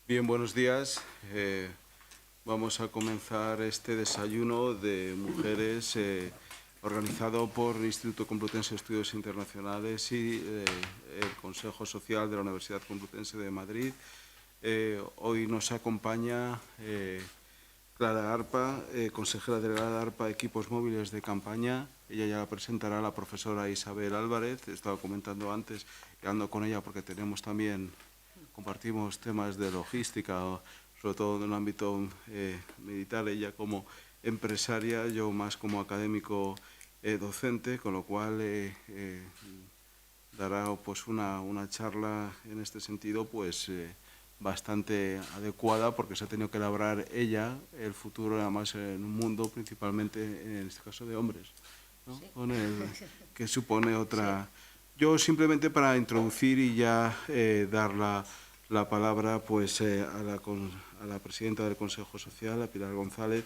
Bien, buenos días. Vamos a comenzar este desayuno de mujeres organizado por el Instituto Complutense de Estudios Internacionales y el Consejo Social de la Universidad Complutense de Madrid. Hoy nos acompaña Clara Arpa, consejera delegada de ARPA, Equipos Móviles de Campaña. Ella ya la presentará la profesora Isabel Álvarez. He estado comentando antes, hablando con ella porque compartimos temas de logística, sobre todo en el ámbito militar, ella como empresaria, yo más como académico docente, con lo cual dará pues una charla en este sentido pues bastante adecuada, porque se ha tenido que labrar ella el futuro, además en un mundo principalmente, en este caso, de hombres, ¿no? Sí. Que supone otra... Sí. Yo simplemente para introducir y ya dar la palabra pues, a la presidenta del Consejo Social, a Pilar González.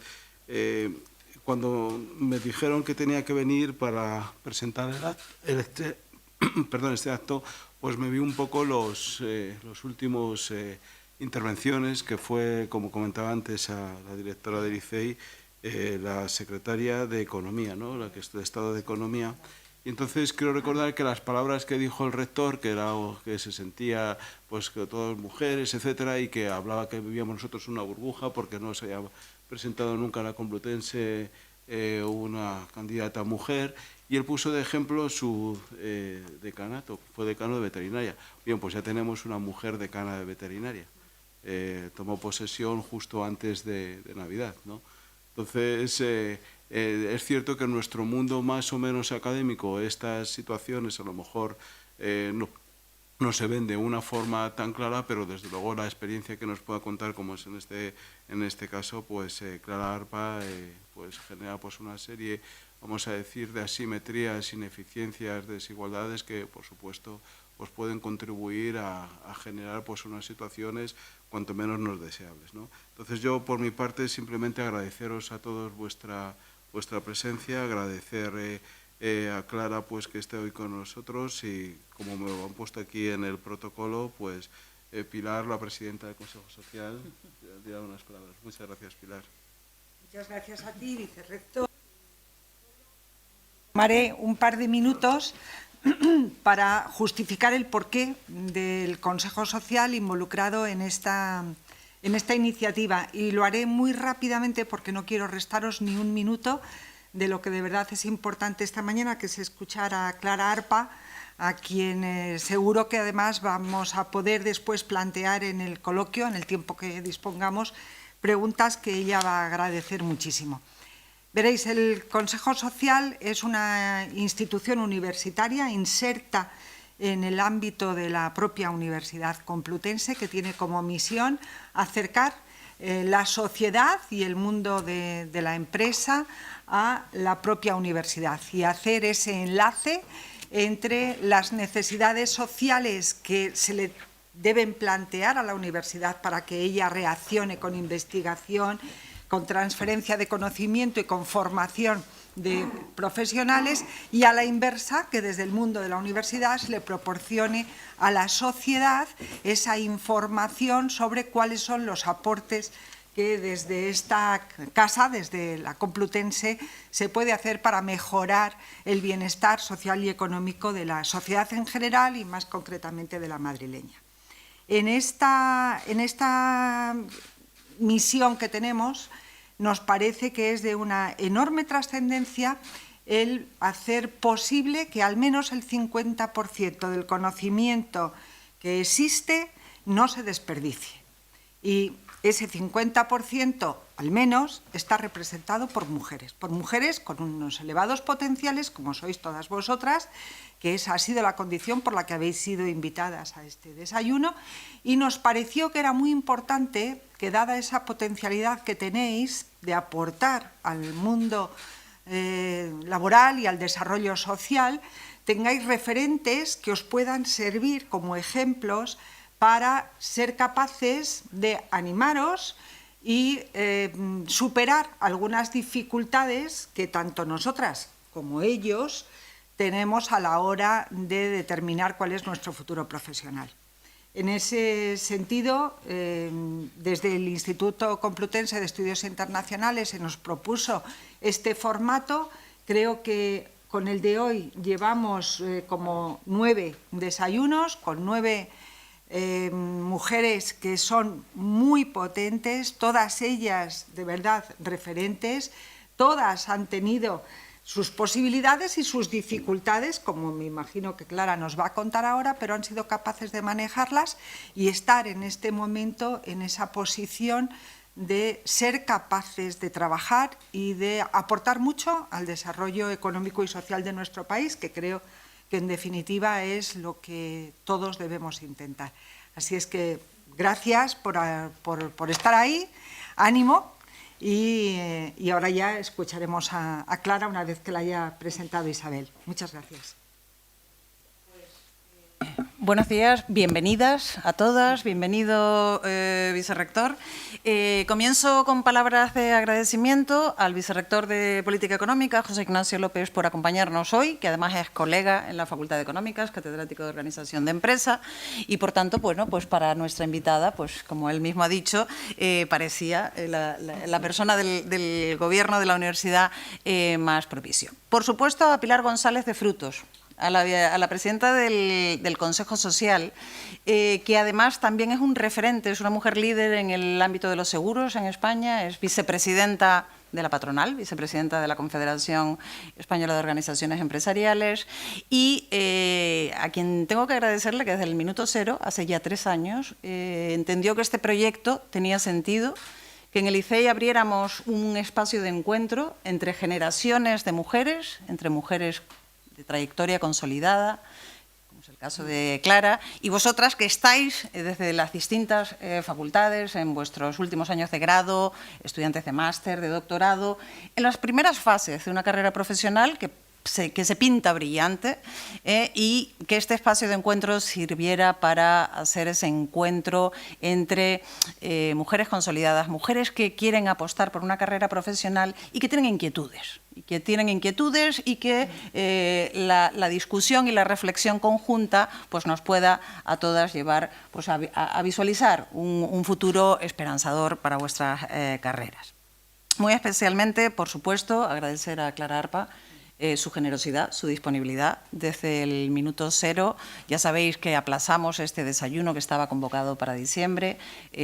Cuando me dijeron que tenía que venir para presentar este acto, pues me vi un poco los últimos intervenciones, que fue, como comentaba antes a la directora del ICEI, la secretaria de Economía, ¿no? La que es del Estado de Economía. Y entonces quiero recordar que las palabras que dijo el rector, que era que se sentía pues que todas mujeres, etcétera, y que hablaba que vivíamos nosotros una burbuja porque no se había presentado nunca a la Complutense una candidata mujer, y él puso de ejemplo su decanato, fue decano de veterinaria. Bien, pues ya tenemos una mujer decana de veterinaria. Tomó posesión justo antes de Navidad, ¿no? Entonces, es cierto que en nuestro mundo más o menos académico estas situaciones a lo mejor no se ven de una forma tan clara, pero desde luego la experiencia que nos pueda contar, como es en este caso, pues Clara Arpa pues genera pues una serie, vamos a decir, de asimetrías, ineficiencias, desigualdades que, por supuesto, pues pueden contribuir a generar pues unas situaciones cuanto menos no deseables, ¿no? Entonces yo, por mi parte, simplemente agradeceros a todos vuestra presencia, agradecer a Clara pues que esté hoy con nosotros, y como me lo han puesto aquí en el protocolo, pues Pilar, la presidenta del Consejo Social, dirá unas palabras. Muchas gracias, Pilar. Muchas gracias a ti, vicerrector. Tomaré un par de minutos para justificar el porqué del Consejo Social involucrado en esta iniciativa, y lo haré muy rápidamente porque no quiero restaros ni un minuto de lo que de verdad es importante esta mañana, que es escuchar a Clara Arpa, a quien seguro que además vamos a poder después plantear en el coloquio, en el tiempo que dispongamos, preguntas que ella va a agradecer muchísimo. Veréis, el Consejo Social es una institución universitaria inserta en el ámbito de la propia Universidad Complutense, que tiene como misión acercar la sociedad y el mundo de la empresa a la propia universidad y hacer ese enlace entre las necesidades sociales que se le deben plantear a la universidad para que ella reaccione con investigación, con transferencia de conocimiento y con formación de profesionales, y a la inversa, que desde el mundo de la universidad se le proporcione a la sociedad esa información sobre cuáles son los aportes que desde esta casa, desde la Complutense, se puede hacer para mejorar el bienestar social y económico de la sociedad en general y más concretamente de la madrileña. En esta misión que tenemos, nos parece que es de una enorme trascendencia el hacer posible que al menos el 50% del conocimiento que existe no se desperdicie. Y ese 50% al menos está representado por mujeres con unos elevados potenciales, como sois todas vosotras, que esa ha sido la condición por la que habéis sido invitadas a este desayuno, y nos pareció que era muy importante que, dada esa potencialidad que tenéis de aportar al mundo laboral y al desarrollo social, tengáis referentes que os puedan servir como ejemplos para ser capaces de animaros y superar algunas dificultades que tanto nosotras como ellos tenemos a la hora de determinar cuál es nuestro futuro profesional. En ese sentido, desde el Instituto Complutense de Estudios Internacionales se nos propuso este formato. Creo que con el de hoy llevamos como 9 desayunos, con 9 mujeres que son muy potentes, todas ellas de verdad referentes, todas han tenido sus posibilidades y sus dificultades, como me imagino que Clara nos va a contar ahora, pero han sido capaces de manejarlas y estar en este momento en esa posición de ser capaces de trabajar y de aportar mucho al desarrollo económico y social de nuestro país, que creo que en definitiva es lo que todos debemos intentar. Así es que gracias por estar ahí, ánimo. Y ahora ya escucharemos a Clara una vez que la haya presentado Isabel. Muchas gracias. Buenos días, bienvenidas a todas, bienvenido vicerrector. Comienzo con palabras de agradecimiento al vicerrector de Política Económica, José Ignacio López, por acompañarnos hoy, que además es colega en la Facultad de Económicas, catedrático de Organización de Empresa, y por tanto, bueno, pues para nuestra invitada, pues como él mismo ha dicho, parecía la persona del Gobierno de la Universidad más propicio. Por supuesto, a Pilar González de Frutos, a la presidenta del Consejo Social, que además también es un referente, es una mujer líder en el ámbito de los seguros en España, es vicepresidenta de la patronal, vicepresidenta de la Confederación Española de Organizaciones Empresariales, y a quien tengo que agradecerle que desde el minuto cero, hace ya 3 años, entendió que este proyecto tenía sentido, que en el ICEI abriéramos un espacio de encuentro entre generaciones de mujeres, entre mujeres de trayectoria consolidada, como es el caso de Clara, y vosotras que estáis desde las distintas facultades, en vuestros últimos años de grado, estudiantes de máster, de doctorado, en las primeras fases de una carrera profesional que se pinta brillante y que este espacio de encuentro sirviera para hacer ese encuentro entre mujeres consolidadas, mujeres que quieren apostar por una carrera profesional y que tienen inquietudes. Y que la discusión y la reflexión conjunta pues nos pueda a todas llevar pues, a visualizar un futuro esperanzador para vuestras carreras. Muy especialmente, por supuesto, agradecer a Clara Arpa su generosidad, su disponibilidad. Desde el minuto cero ya sabéis que aplazamos este desayuno que estaba convocado para diciembre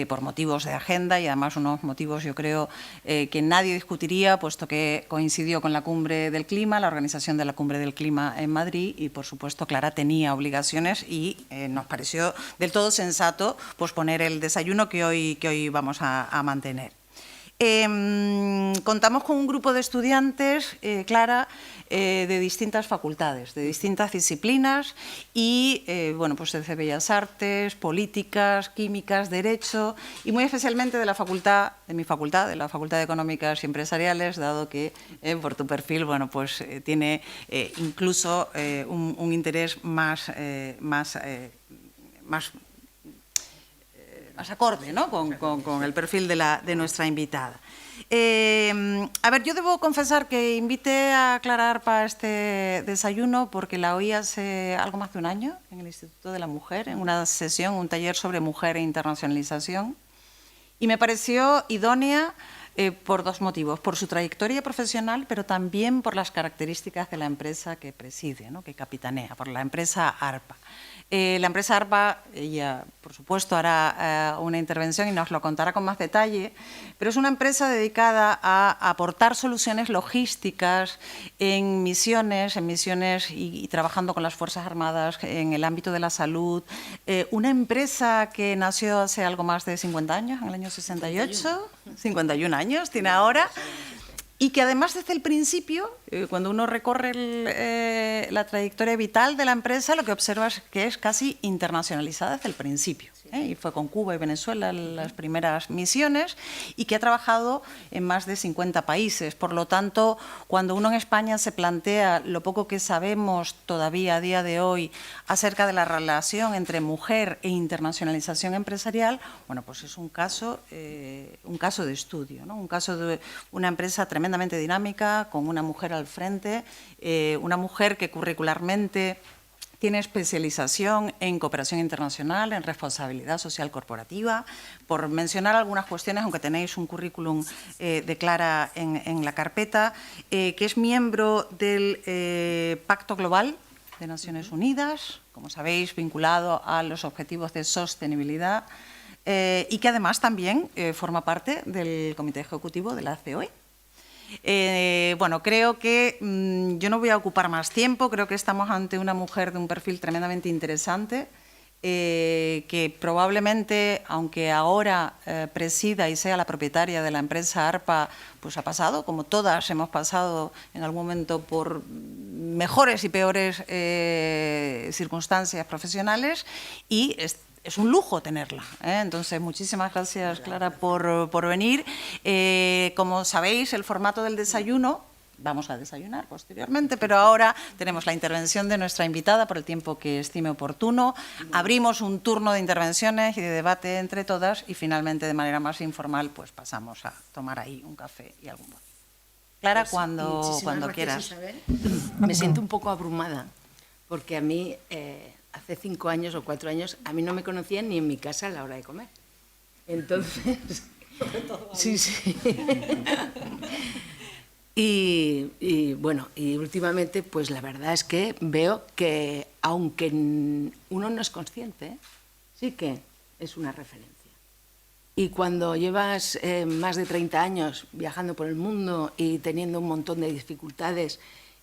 por motivos de agenda y además unos motivos yo creo que nadie discutiría puesto que coincidió con la Cumbre del Clima, la organización de la Cumbre del Clima en Madrid y por supuesto Clara tenía obligaciones y nos pareció del todo sensato posponer el desayuno que hoy vamos a mantener. Contamos con un grupo de estudiantes, Clara, de distintas facultades, de distintas disciplinas y, bueno, pues desde Bellas Artes, Políticas, Químicas, Derecho y muy especialmente de mi facultad, de la Facultad de Económicas y Empresariales, dado que por tu perfil, bueno, pues tiene incluso un interés más acorde, ¿no? con el perfil de nuestra invitada. A ver, yo debo confesar que invité a Clara Arpa a este desayuno porque la oí hace algo más de un año en el Instituto de la Mujer, en una sesión, un taller sobre mujer e internacionalización, y me pareció idónea por 2 motivos, por su trayectoria profesional, pero también por las características de la empresa que preside, ¿no? que capitanea, por la empresa ARPA. La empresa ARPA, ella por supuesto hará una intervención y nos lo contará con más detalle, pero es una empresa dedicada a aportar soluciones logísticas en misiones y trabajando con las Fuerzas Armadas en el ámbito de la salud. Una empresa que nació hace algo más de 50 años, en el año 68, 51 años tiene ahora. Y que además desde el principio, cuando uno recorre la trayectoria vital de la empresa, lo que observa es que es casi internacionalizada desde el principio. Y fue con Cuba y Venezuela las primeras misiones y que ha trabajado en más de 50 países. Por lo tanto, cuando uno en España se plantea lo poco que sabemos todavía a día de hoy acerca de la relación entre mujer e internacionalización empresarial, bueno, pues es un caso de estudio, ¿no? Un caso de una empresa tremendamente dinámica, con una mujer al frente, una mujer que curricularmente tiene especialización en cooperación internacional, en responsabilidad social corporativa, por mencionar algunas cuestiones, aunque tenéis un currículum de Clara en la carpeta, que es miembro del Pacto Global de Naciones Unidas, como sabéis, vinculado a los objetivos de sostenibilidad, y que además también forma parte del Comité Ejecutivo de la COE. Bueno, creo que yo no voy a ocupar más tiempo, creo que estamos ante una mujer de un perfil tremendamente interesante, que probablemente, aunque ahora presida y sea la propietaria de la empresa ARPA, pues ha pasado, como todas hemos pasado en algún momento por mejores y peores circunstancias profesionales, y es un lujo tenerla, ¿eh? Entonces, muchísimas gracias, Clara, por venir. Como sabéis, el formato del desayuno, vamos a desayunar posteriormente, pero ahora tenemos la intervención de nuestra invitada por el tiempo que estime oportuno. Abrimos un turno de intervenciones y de debate entre todas y finalmente, de manera más informal, pues pasamos a tomar ahí un café y algún bote. Clara, Pues, cuando quieras. Isabel. Me siento un poco abrumada, porque a mí, hace 5 años o 4 años, a mí no me conocían ni en mi casa a la hora de comer. Entonces, sí, sí. Y bueno, y últimamente, pues la verdad es que veo que, aunque uno no es consciente, sí que es una referencia. Y cuando llevas más de 30 años viajando por el mundo y teniendo un montón de dificultades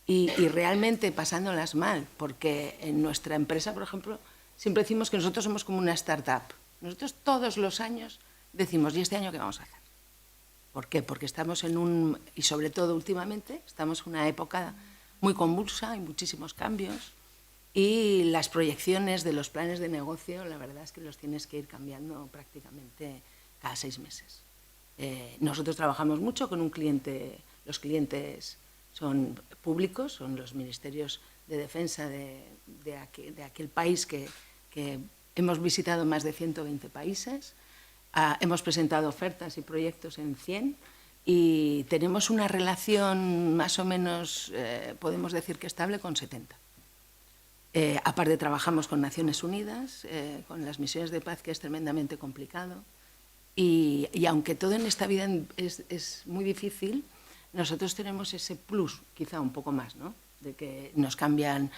y realmente pasándolas mal, porque en nuestra empresa, por ejemplo, siempre decimos que nosotros somos como una startup. Nosotros todos los años decimos, ¿y este año qué vamos a hacer? ¿Por qué? Porque estamos y sobre todo últimamente, estamos en una época muy convulsa, hay muchísimos cambios, y las proyecciones de los planes de negocio, la verdad es que los tienes que ir cambiando prácticamente cada 6 meses. Nosotros trabajamos mucho con un cliente, los clientes son públicos, son los ministerios de defensa de aquel país que hemos visitado más de 120 países. Hemos presentado ofertas y proyectos en 100 y tenemos una relación más o menos, podemos decir que estable, con 70. Aparte trabajamos con Naciones Unidas, con las misiones de paz, que es tremendamente complicado. Y aunque todo en esta vida es muy difícil, nosotros tenemos ese plus, quizá un poco más, ¿no? De que nos cambian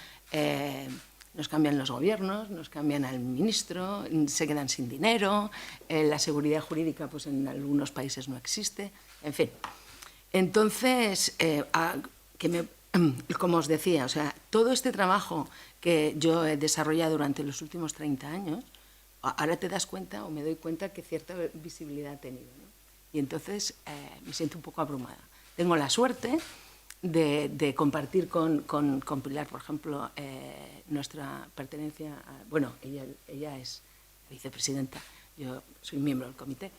los gobiernos, nos cambian al ministro, se quedan sin dinero, la seguridad jurídica pues en algunos países no existe, en fin. Entonces, como os decía, o sea, todo este trabajo que yo he desarrollado durante los últimos 30 años, ahora te das cuenta, o me doy cuenta, que cierta visibilidad ha tenido, ¿no? Y entonces me siento un poco abrumada. Tengo la suerte de compartir con Pilar, por ejemplo, nuestra pertenencia bueno, ella es vicepresidenta, yo soy miembro del comité.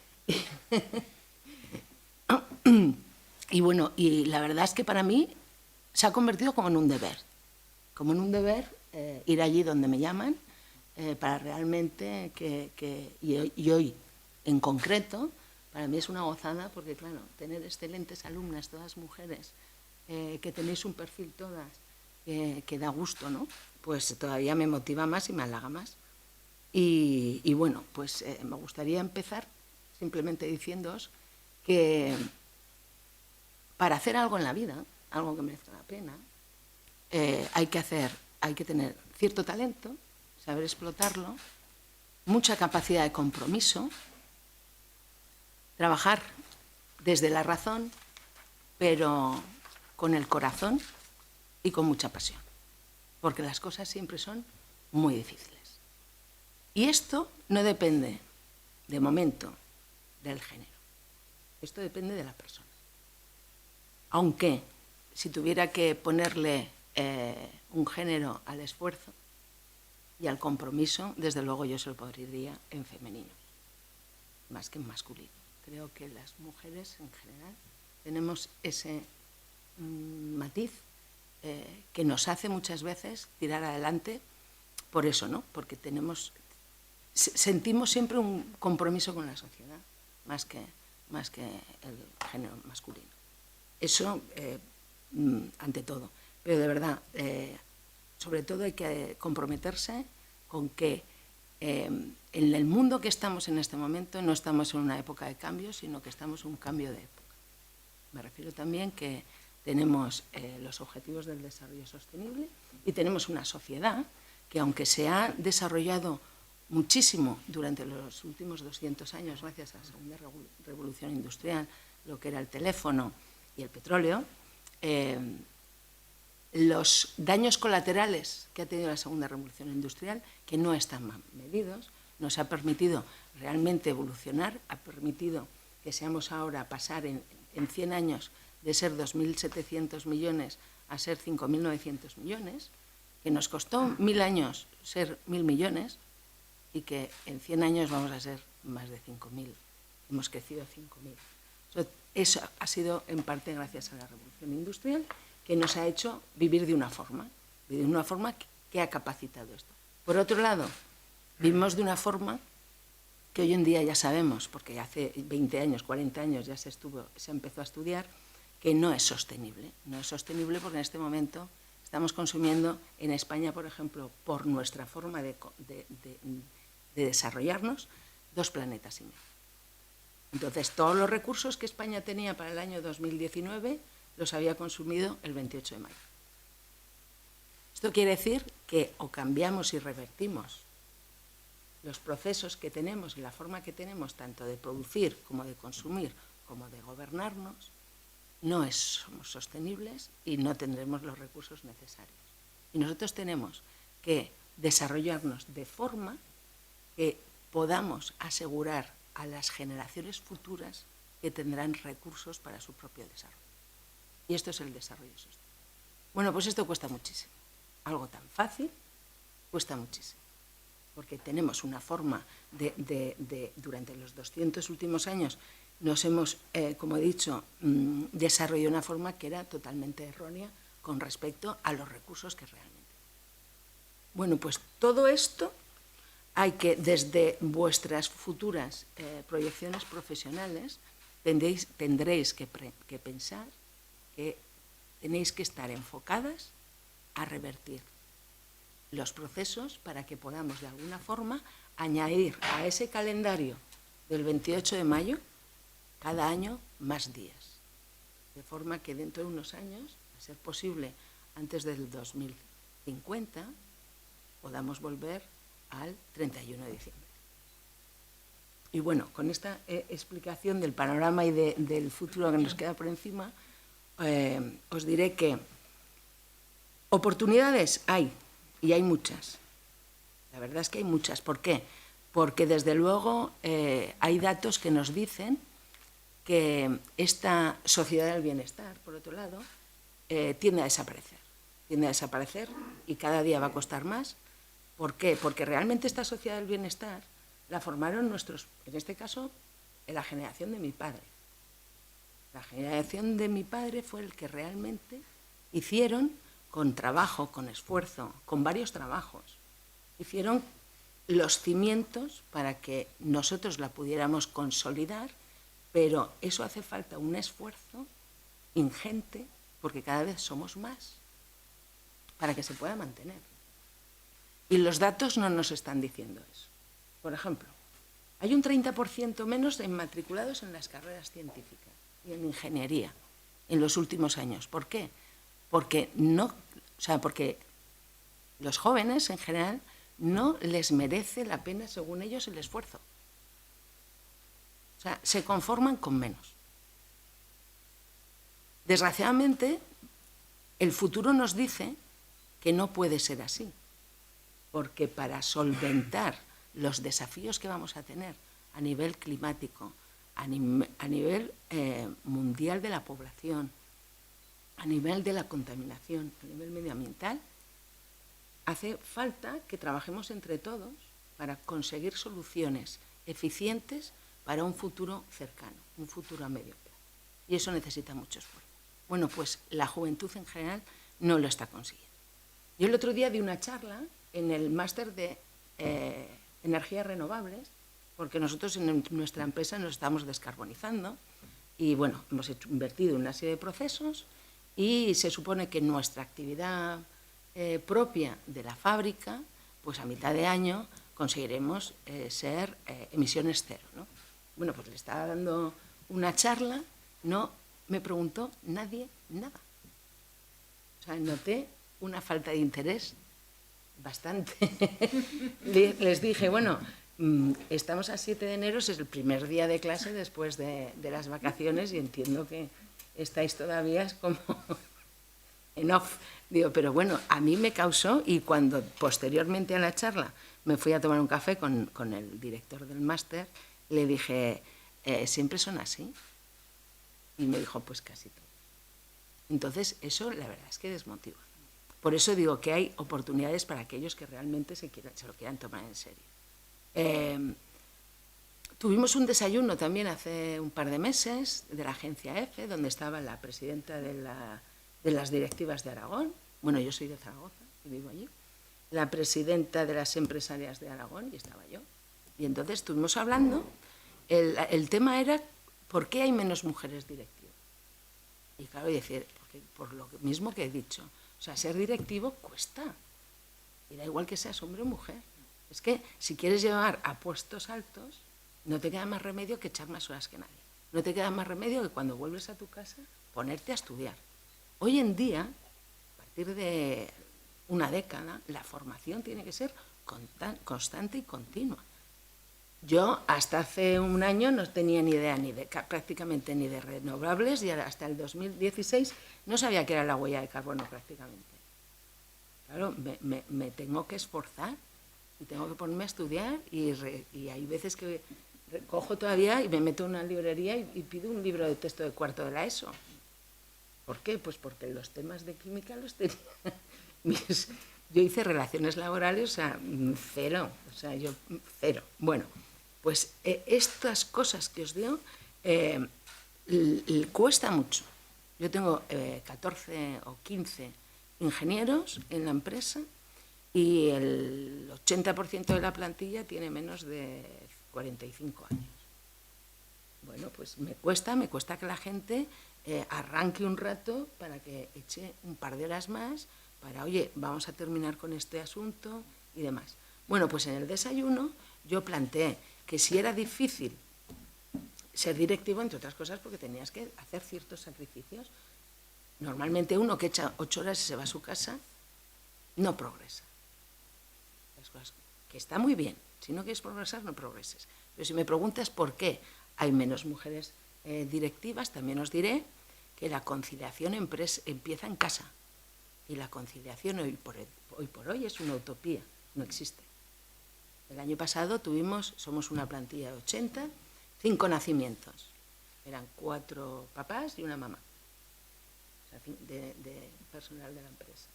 Y bueno, y la verdad es que para mí se ha convertido como en un deber ir allí donde me llaman, para realmente y hoy en concreto, para mí es una gozada, porque claro, tener excelentes alumnas, todas mujeres, que tenéis un perfil todas, que da gusto, ¿no? Pues todavía me motiva más y me halaga más. Y bueno, pues me gustaría empezar simplemente diciéndoos que para hacer algo en la vida, algo que merezca la pena, hay que tener cierto talento, saber explotarlo, mucha capacidad de compromiso, trabajar desde la razón, pero con el corazón y con mucha pasión, porque las cosas siempre son muy difíciles. Y esto no depende, de momento, del género. Esto depende de la persona. Aunque, si tuviera que ponerle un género al esfuerzo y al compromiso, desde luego yo se lo pondría en femenino, más que en masculino. Creo que las mujeres, en general, tenemos ese matiz que nos hace muchas veces tirar adelante por eso, ¿no? Porque sentimos siempre un compromiso con la sociedad, más que el género masculino. Eso, ante todo. Pero de verdad, sobre todo hay que comprometerse con que en el mundo que estamos en este momento no estamos en una época de cambio, sino que estamos en un cambio de época. Me refiero también que tenemos los objetivos del desarrollo sostenible y tenemos una sociedad que, aunque se ha desarrollado muchísimo durante los últimos 200 años, gracias a la segunda revolución industrial, lo que era el teléfono y el petróleo, los daños colaterales que ha tenido la segunda revolución industrial, que no están medidos, nos ha permitido realmente evolucionar, ha permitido que seamos ahora pasar en 100 años de ser 2.700 millones a ser 5.900 millones, que nos costó 1.000 años ser 1.000 millones y que en 100 años vamos a ser más de 5.000. Hemos crecido a 5.000. Eso ha sido en parte gracias a la revolución industrial, que nos ha hecho vivir de una forma que ha capacitado esto. Por otro lado, vivimos de una forma que hoy en día ya sabemos, porque hace 20 años, 40 años ya se empezó a estudiar, que no es sostenible. No es sostenible porque en este momento estamos consumiendo en España, por ejemplo, por nuestra forma de desarrollarnos, 2 planetas y medio. Entonces, todos los recursos que España tenía para el año 2019 los había consumido el 28 de mayo. Esto quiere decir que o cambiamos y revertimos los procesos que tenemos y la forma que tenemos, tanto de producir como de consumir, como de gobernarnos, no somos sostenibles y no tendremos los recursos necesarios. Y nosotros tenemos que desarrollarnos de forma que podamos asegurar a las generaciones futuras que tendrán recursos para su propio desarrollo. Y esto es el desarrollo sostenible. Bueno, pues esto cuesta muchísimo. Algo tan fácil cuesta muchísimo. Porque tenemos una forma durante los 200 últimos años, nos hemos, como he dicho, desarrollado una forma que era totalmente errónea con respecto a los recursos que realmente. Bueno, pues todo esto hay que, desde vuestras futuras proyecciones profesionales, tendréis que pensar que tenéis que estar enfocadas a revertir los procesos para que podamos de alguna forma añadir a ese calendario del 28 de mayo cada año más días, de forma que dentro de unos años, a ser posible antes del 2050, podamos volver al 31 de diciembre. Y bueno, con esta explicación del panorama y del futuro que nos queda por encima, os diré que oportunidades hay, y hay muchas. La verdad es que hay muchas. ¿Por qué? Porque desde luego hay datos que nos dicen que esta sociedad del bienestar, por otro lado, tiende a desaparecer. Tiende a desaparecer y cada día va a costar más. ¿Por qué? Porque realmente esta sociedad del bienestar la formaron nuestros, en este caso, la generación de mi padre. La generación de mi padre fue el que realmente hicieron, con trabajo, con esfuerzo, con varios trabajos, hicieron los cimientos para que nosotros la pudiéramos consolidar, pero eso hace falta un esfuerzo ingente, porque cada vez somos más, para que se pueda mantener. Y los datos no nos están diciendo eso. Por ejemplo, hay un 30% menos de matriculados en las carreras científicas y en ingeniería en los últimos años. ¿Por qué? Porque los jóvenes en general no les merece la pena, según ellos, el esfuerzo. O sea, se conforman con menos. Desgraciadamente, el futuro nos dice que no puede ser así, porque para solventar los desafíos que vamos a tener a nivel climático, a nivel mundial de la población, a nivel de la contaminación, a nivel medioambiental, hace falta que trabajemos entre todos para conseguir soluciones eficientes para un futuro cercano, un futuro a medio plazo. Y eso necesita mucho esfuerzo. Bueno, pues la juventud en general no lo está consiguiendo. Yo el otro día di una charla en el máster de energías renovables, porque nosotros en nuestra empresa nos estamos descarbonizando y, bueno, hemos invertido en una serie de procesos y se supone que nuestra actividad propia de la fábrica, pues a mitad de año conseguiremos ser emisiones cero, ¿no? Bueno, pues le estaba dando una charla, no me preguntó nadie nada. O sea, noté una falta de interés bastante. Les dije, bueno, estamos a 7 de enero, es el primer día de clase después de las vacaciones y entiendo que estáis todavía como en off. Digo, pero bueno, a mí me causó, y cuando posteriormente a la charla me fui a tomar un café con el director del máster, le dije, ¿siempre son así? Y me dijo, pues casi todo. Entonces, eso la verdad es que desmotiva. Por eso digo que hay oportunidades para aquellos que realmente se lo quieran tomar en serio. Tuvimos un desayuno también hace un par de meses de la agencia EFE, donde estaba la presidenta de las directivas de Aragón. Bueno, yo soy de Zaragoza y vivo allí. La presidenta de las empresarias de Aragón, y estaba yo. Y entonces estuvimos hablando, el tema era ¿por qué hay menos mujeres directivas? Y claro, decir, porque por lo mismo que he dicho, o sea, ser directivo cuesta. Y da igual que seas hombre o mujer. Es que si quieres llevar a puestos altos, no te queda más remedio que echar más horas que nadie. No te queda más remedio que cuando vuelves a tu casa ponerte a estudiar. Hoy en día, a partir de una década, la formación tiene que ser constante y continua. Yo hasta hace un año no tenía ni idea prácticamente ni de renovables, y hasta el 2016 no sabía qué era la huella de carbono prácticamente. Claro, me tengo que esforzar y tengo que ponerme a estudiar, y hay veces que cojo todavía y me meto en una librería y pido un libro de texto de cuarto de la ESO. ¿Por qué? Pues porque los temas de química los tenía. Yo hice relaciones laborales, o sea, cero. Bueno, pues estas cosas que os digo cuesta mucho. Yo tengo 14 o 15 ingenieros en la empresa y el 80% de la plantilla tiene menos de 45 años. Bueno, pues me cuesta que la gente arranque un rato para que eche un par de horas más para, oye, vamos a terminar con este asunto y demás. Bueno, pues en el desayuno yo planteé que si era difícil ser directivo, entre otras cosas, porque tenías que hacer ciertos sacrificios. Normalmente uno que echa 8 horas y se va a su casa no progresa. Las cosas que está muy bien. Si no quieres progresar, no progreses. Pero si me preguntas por qué hay menos mujeres directivas, también os diré que la conciliación empieza en casa. Y la conciliación hoy por hoy es una utopía, no existe. El año pasado somos una plantilla de 80, 5 nacimientos. Eran 4 papás y una mamá, o sea, de personal de la empresa.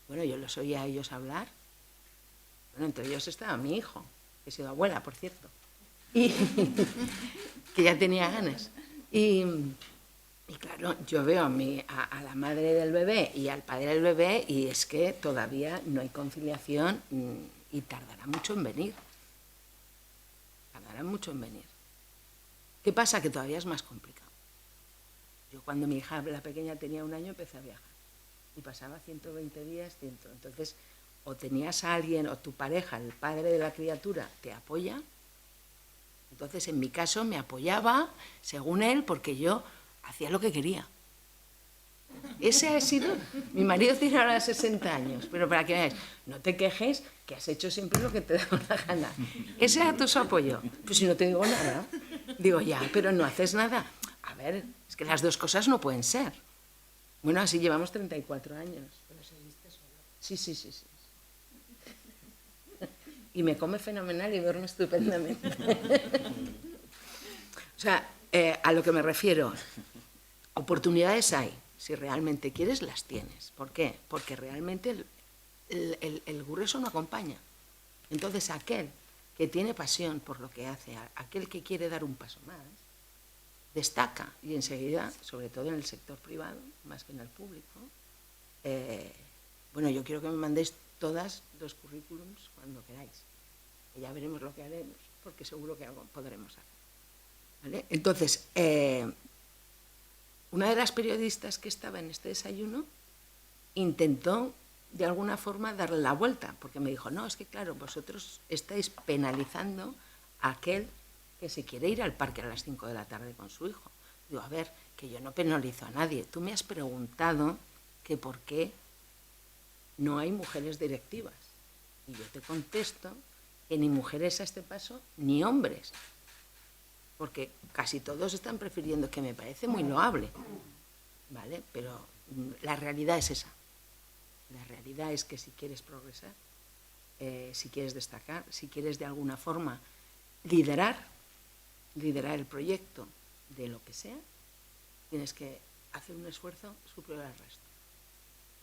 Bueno, yo los oía a ellos hablar. Bueno, entre ellos estaba mi hijo, que he sido abuela, por cierto, y que ya tenía ganas. Y claro, yo veo a la madre del bebé y al padre del bebé, y es que todavía no hay conciliación y tardará mucho en venir. Tardará mucho en venir. ¿Qué pasa? Que todavía es más complicado. Yo cuando mi hija, la pequeña, tenía 1 año, empecé a viajar. Y pasaba 120 días, 100. Entonces, o tenías a alguien, o tu pareja, el padre de la criatura, te apoya. Entonces, en mi caso, me apoyaba según él, porque yo hacía lo que quería. Ese ha sido... Mi marido tiene ahora 60 años, pero para que veáis, no te quejes, que has hecho siempre lo que te da la gana. Ese era tu apoyo. Pues si no te digo nada, digo ya, pero no haces nada. A ver, es que las dos cosas no pueden ser. Bueno, así llevamos 34 años. ¿Pero seguiste solo? Sí. Y me come fenomenal y duerme estupendamente. O sea, a lo que me refiero, oportunidades hay. Si realmente quieres, las tienes. ¿Por qué? Porque realmente el grueso no acompaña. Entonces, aquel que tiene pasión por lo que hace, aquel que quiere dar un paso más, destaca, y enseguida, sobre todo en el sector privado, más que en el público. Bueno, yo quiero que me mandéis todas los currículums cuando queráis. Y ya veremos lo que haremos, porque seguro que algo podremos hacer. ¿Vale? Entonces, una de las periodistas que estaba en este desayuno intentó de alguna forma darle la vuelta, porque me dijo, no, es que claro, vosotros estáis penalizando a aquel que se quiere ir al parque a las 5 de la tarde con su hijo. Digo, a ver, que yo no penalizo a nadie. Tú me has preguntado que por qué no hay mujeres directivas. Y yo te contesto que ni mujeres a este paso, ni hombres. Porque casi todos están prefiriendo, que me parece muy loable, ¿vale? Pero la realidad es esa. La realidad es que si quieres progresar, si quieres destacar, si quieres de alguna forma liderar el proyecto de lo que sea, tienes que hacer un esfuerzo superior al resto.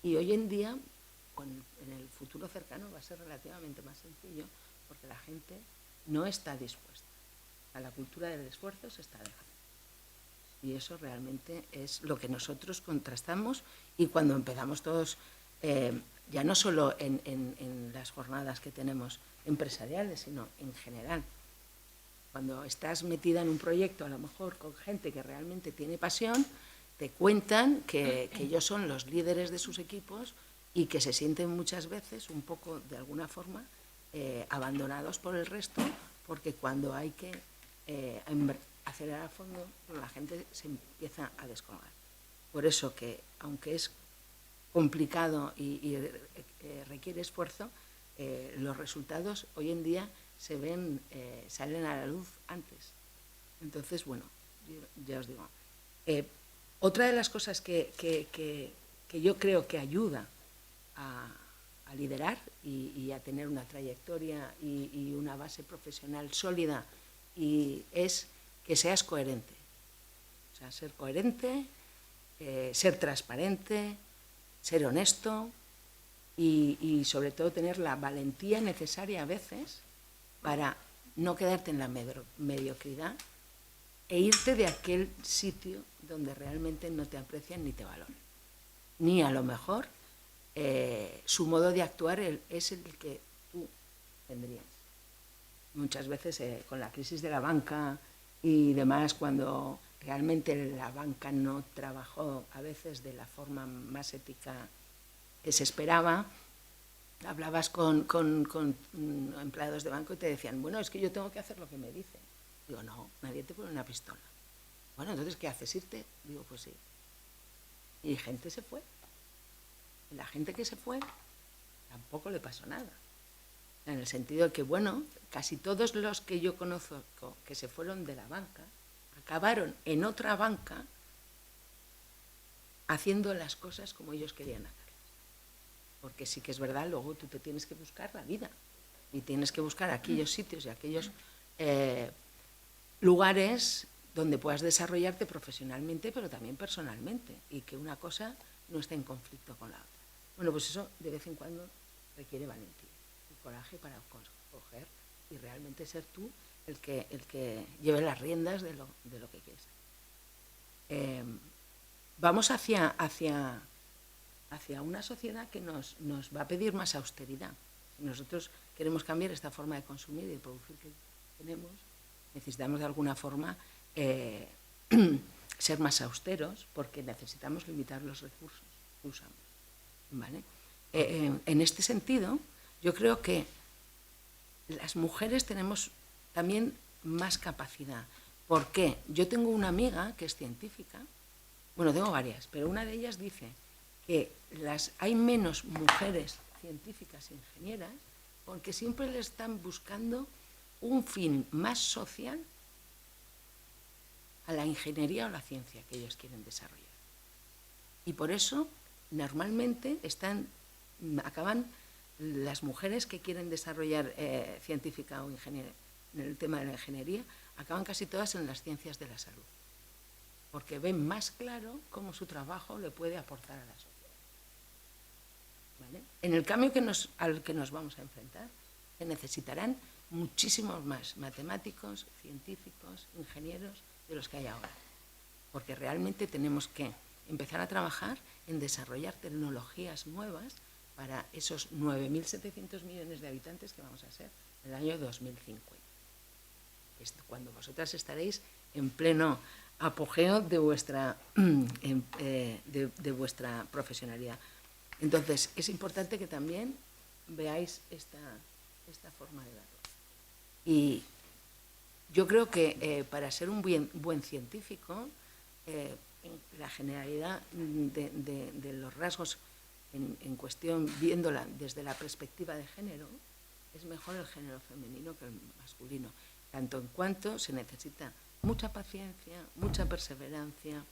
Y hoy en día, en el futuro cercano, va a ser relativamente más sencillo, porque la gente no está dispuesta. A la cultura del esfuerzo se está dejando. Y eso realmente es lo que nosotros contrastamos, y cuando empezamos todos, ya no solo en las jornadas que tenemos empresariales, sino en general. Cuando estás metida en un proyecto, a lo mejor con gente que realmente tiene pasión, te cuentan que ellos son los líderes de sus equipos y que se sienten muchas veces un poco, de alguna forma, abandonados por el resto, porque cuando hay que acelerar a fondo, la gente se empieza a descolgar. Por eso que, aunque es complicado y requiere esfuerzo, los resultados hoy en día se ven, salen a la luz antes. Entonces, bueno, ya os digo. Otra de las cosas que yo creo que ayuda a liderar y a tener una trayectoria y una base profesional sólida es que seas coherente. O sea, ser coherente, ser transparente, ser honesto y sobre todo tener la valentía necesaria a veces para no quedarte en la mediocridad e irte de aquel sitio donde realmente no te aprecian ni te valoran. Ni a lo mejor su modo de actuar es el que tú tendrías. Muchas veces con la crisis de la banca y demás, cuando realmente la banca no trabajó a veces de la forma más ética que se esperaba, hablabas con empleados de banco y te decían, bueno, es que yo tengo que hacer lo que me dicen. Digo, no, nadie te pone una pistola. Bueno, entonces, ¿qué haces? ¿Irte? Digo, pues sí. Y gente se fue. Y la gente que se fue tampoco le pasó nada. En el sentido de que, bueno, casi todos los que yo conozco que se fueron de la banca acabaron en otra banca haciendo las cosas como ellos querían hacerlas. Porque sí que es verdad, luego tú te tienes que buscar la vida y tienes que buscar aquellos sitios y aquellos lugares donde puedas desarrollarte profesionalmente, pero también personalmente, y que una cosa no esté en conflicto con la otra. Bueno, pues eso de vez en cuando requiere valentía y coraje para coger y realmente ser tú el que lleve las riendas de lo que quieres. Vamos hacia una sociedad que nos va a pedir más austeridad. Si nosotros queremos cambiar esta forma de consumir y de producir que tenemos, necesitamos de alguna forma ser más austeros, porque necesitamos limitar los recursos que usamos, ¿vale? En este sentido, yo creo que las mujeres tenemos también más capacidad. ¿Por qué? Yo tengo una amiga que es científica, bueno, tengo varias, pero una de ellas dice que hay menos mujeres científicas e ingenieras porque siempre le están buscando un fin más social a la ingeniería o la ciencia que ellos quieren desarrollar. Y por eso, normalmente, acaban las mujeres que quieren desarrollar científica o ingeniería, en el tema de la ingeniería, acaban casi todas en las ciencias de la salud, porque ven más claro cómo su trabajo le puede aportar a la sociedad. ¿Vale? En el cambio al que nos vamos a enfrentar, se necesitarán muchísimos más matemáticos, científicos, ingenieros de los que hay ahora, porque realmente tenemos que empezar a trabajar en desarrollar tecnologías nuevas para esos 9.700 millones de habitantes que vamos a ser en el año 2050. Es cuando vosotras estaréis en pleno apogeo de vuestra profesionalidad. Entonces, es importante que también veáis esta forma de verlo. Y yo creo que para ser un buen científico, la generalidad de los rasgos en cuestión, viéndola desde la perspectiva de género, es mejor el género femenino que el masculino, tanto en cuanto se necesita mucha paciencia, mucha perseverancia,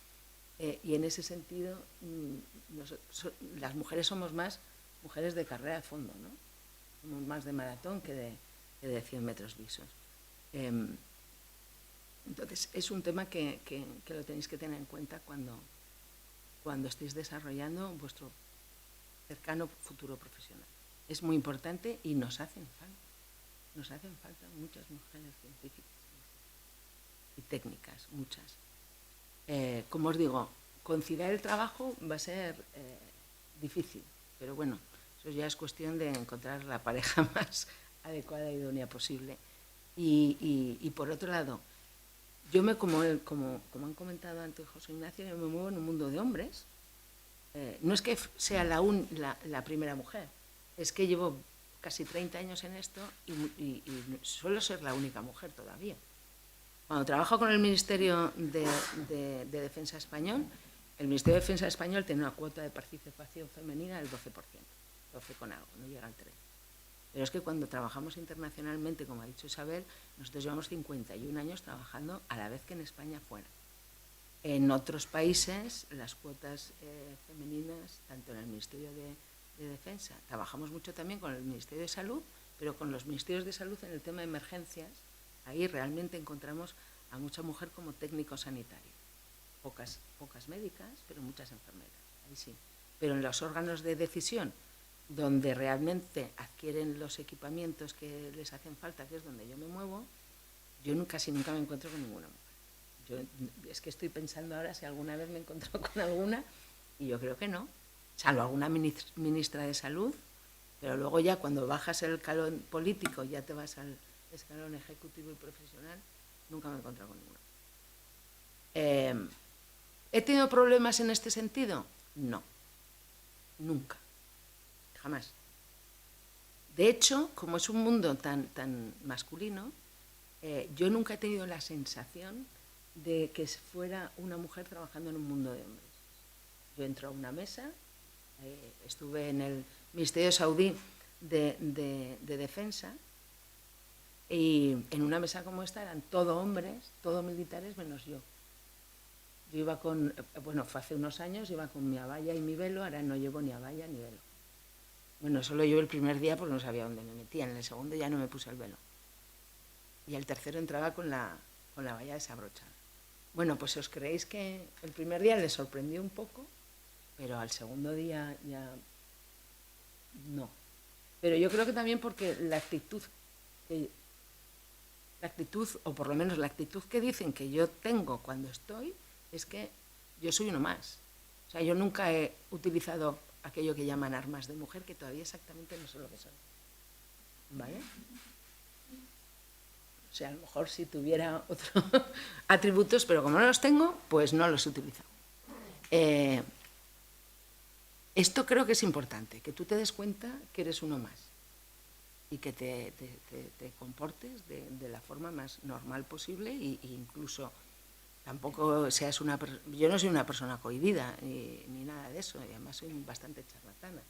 y en ese sentido las mujeres somos más mujeres de carrera de fondo, ¿no? Somos más de maratón que de 100 metros lisos. Entonces, es un tema que lo tenéis que tener en cuenta cuando estéis desarrollando vuestro cercano futuro profesional. Es muy importante y nos hacen falta muchas mujeres científicas y técnicas, muchas. Como os digo, conciliar el trabajo va a ser difícil, pero bueno, eso ya es cuestión de encontrar la pareja más adecuada e idónea posible. Y por otro lado, yo como han comentado antes José Ignacio, yo me muevo en un mundo de hombres. No es que sea la primera mujer, es que llevo casi 30 años en esto y suelo ser la única mujer todavía. Cuando trabajo con el Ministerio de Defensa español, el Ministerio de Defensa español tiene una cuota de participación femenina del 12%, 12 con algo, no llega al 3%. Pero es que cuando trabajamos internacionalmente, como ha dicho Isabel, nosotros llevamos 51 años trabajando a la vez que en España fuera. En otros países, las cuotas femeninas, tanto en el Ministerio de Defensa, trabajamos mucho también con el Ministerio de Salud, pero con los Ministerios de Salud en el tema de emergencias, ahí realmente encontramos a mucha mujer como técnico sanitario. Pocas médicas, pero muchas enfermeras, ahí sí. Pero en los órganos de decisión, donde realmente adquieren los equipamientos que les hacen falta, que es donde yo me muevo, yo casi nunca me encuentro con ninguna mujer. Es que estoy pensando ahora si alguna vez me he encontrado con alguna, y yo creo que no, salvo alguna ministra de Salud, pero luego ya cuando bajas el escalón político, ya te vas al escalón ejecutivo y profesional, nunca me he encontrado con ninguna. ¿He tenido problemas en este sentido? No, nunca. Jamás. De hecho, como es un mundo tan masculino, yo nunca he tenido la sensación de que fuera una mujer trabajando en un mundo de hombres. Yo entro a una mesa, estuve en el Ministerio Saudí de Defensa, y en una mesa como esta eran todo hombres, todo militares, menos yo. Yo iba fue hace unos años, iba con mi abaya y mi velo, ahora no llevo ni abaya ni velo. Bueno, solo yo el primer día porque no sabía dónde me metía, en el segundo ya no me puse el velo. Y el tercero entraba con la valla desabrochada. Bueno, pues os creéis que el primer día les sorprendió un poco, pero al segundo día ya no. Pero yo creo que también porque la actitud, o por lo menos la actitud que dicen que yo tengo cuando estoy, es que yo soy uno más. O sea, yo nunca he utilizado aquello que llaman armas de mujer, que todavía exactamente no sé lo que son. ¿Vale? O sea, a lo mejor si tuviera otros atributos, pero como no los tengo, pues no los he utilizado. Esto creo que es importante, que tú te des cuenta que eres uno más y que te comportes de la forma más normal posible e incluso tampoco seas yo no soy una persona cohibida ni nada de eso, y además soy bastante charlatana.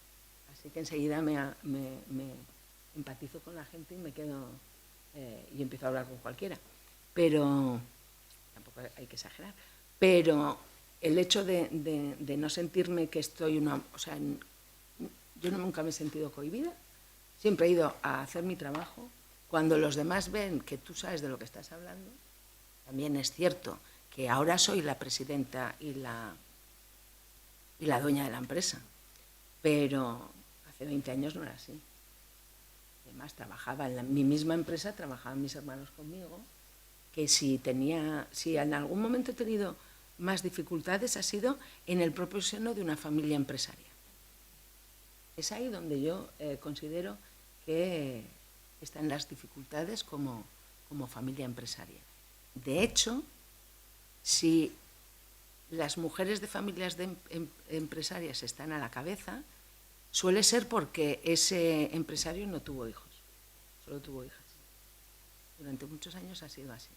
Así que enseguida me empatizo con la gente y me quedo y empiezo a hablar con cualquiera. Pero tampoco hay que exagerar. Pero el hecho de no sentirme que estoy o sea, yo nunca me he sentido cohibida, siempre he ido a hacer mi trabajo. Cuando los demás ven que tú sabes de lo que estás hablando, también es cierto que ahora soy la presidenta y la dueña de la empresa, pero hace 20 años no era así. Además, trabajaba en mi misma empresa, trabajaban mis hermanos conmigo, que si en algún momento he tenido más dificultades ha sido en el propio seno de una familia empresaria. Es ahí donde yo considero que están las dificultades como familia empresaria. De hecho, si las mujeres de familias empresarias están a la cabeza, suele ser porque ese empresario no tuvo hijos, solo tuvo hijas. Durante muchos años ha sido así.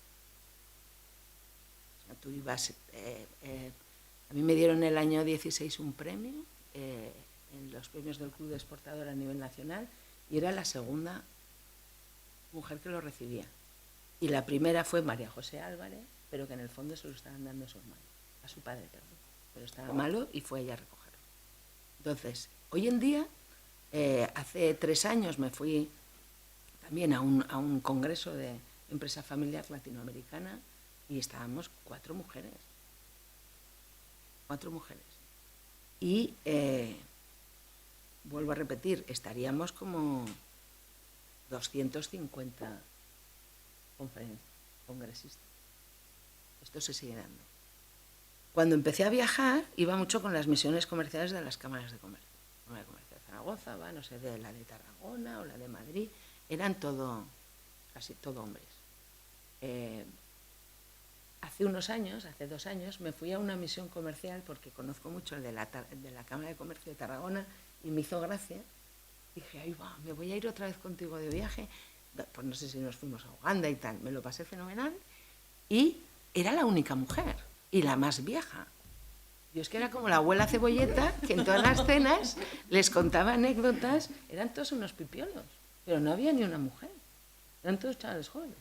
O sea, tú ibas, a mí me dieron en el año 16 un premio en los premios del Club de Exportador a nivel nacional y era la segunda mujer que lo recibía. Y la primera fue María José Álvarez, pero que en el fondo se lo estaban dando a su hermano, a su padre, perdón. Pero estaba malo y fue ella a recogerlo. Entonces, hoy en día, hace 3 años me fui también a un congreso de empresa familiar latinoamericana y estábamos 4 mujeres. 4 mujeres. Y vuelvo a repetir, estaríamos como 250 congresistas. Esto se sigue dando. Cuando empecé a viajar, iba mucho con las misiones comerciales de las cámaras de comercio. La Cámara de Comercio de Zaragoza, no sé, de la de Tarragona o la de Madrid, eran casi todo hombres. Hace 2 años, me fui a una misión comercial porque conozco mucho el de la Cámara de Comercio de Tarragona y me hizo gracia. Dije, ahí va, me voy a ir otra vez contigo de viaje. Pues no sé si nos fuimos a Uganda y tal. Me lo pasé fenomenal y era la única mujer y la más vieja. Yo es que era como la abuela Cebolleta, que en todas las cenas les contaba anécdotas. Eran todos unos pipiolos, pero no había ni una mujer. Eran todos chavales jóvenes.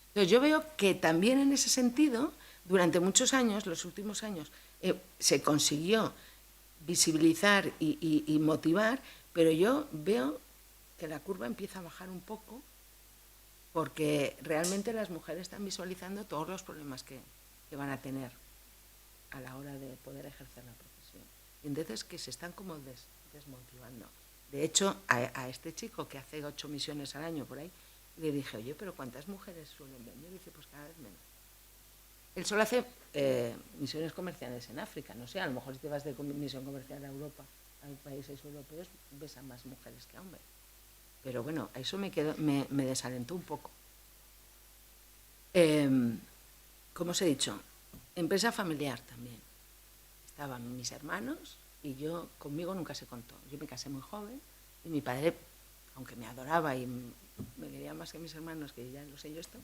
Entonces yo veo que también en ese sentido, durante muchos años, los últimos años, se consiguió visibilizar y motivar, pero yo veo que la curva empieza a bajar un poco porque realmente las mujeres están visualizando todos los problemas que van a tener a la hora de poder ejercer la profesión. Y entonces que se están como desmotivando. De hecho, a este chico que hace 8 misiones al año por ahí, le dije, oye, ¿pero cuántas mujeres suelen venir? Y dice, pues cada vez menos. Él solo hace misiones comerciales en África, no sé, a lo mejor si te vas de misión comercial a Europa, a países europeos, ves a más mujeres que a hombres. Pero bueno, a eso me desalentó un poco. Como os he dicho, empresa familiar también. Estaban mis hermanos y yo, conmigo nunca se contó. Yo me casé muy joven y mi padre, aunque me adoraba y me quería más que mis hermanos, que ya lo sé yo esto,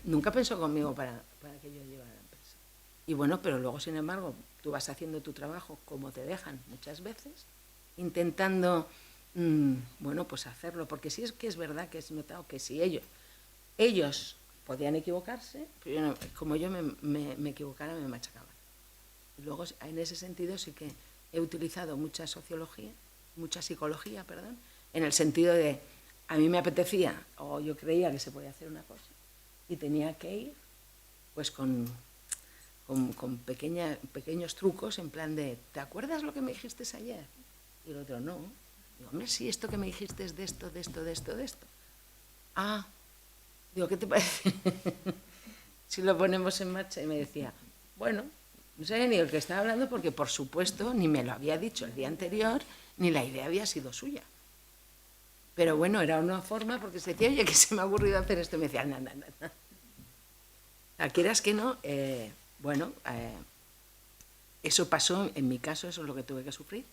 nunca pensó conmigo para que yo llevara la empresa. Y bueno, pero luego, sin embargo, tú vas haciendo tu trabajo como te dejan muchas veces, intentando, bueno, pues hacerlo, porque sí es que es verdad que he notado que si ellos podían equivocarse, pero yo no, como yo me equivocara, me machacaban. Y luego, en ese sentido, sí que he utilizado mucha psicología, en el sentido de, a mí me apetecía, o yo creía que se podía hacer una cosa, y tenía que ir, pues con pequeños trucos, en plan de, ¿te acuerdas lo que me dijiste ayer? Y el otro, no. Digo, hombre, sí, esto que me dijiste es de esto. Ah, digo, ¿qué te parece si lo ponemos en marcha? Y me decía, bueno, no sé ni el que estaba hablando porque, por supuesto, ni me lo había dicho el día anterior, ni la idea había sido suya. Pero bueno, era una forma porque se decía, oye, que se me ha aburrido hacer esto. Y me decía, no. Quieras que no, eso pasó, en mi caso, eso es lo que tuve que sufrir.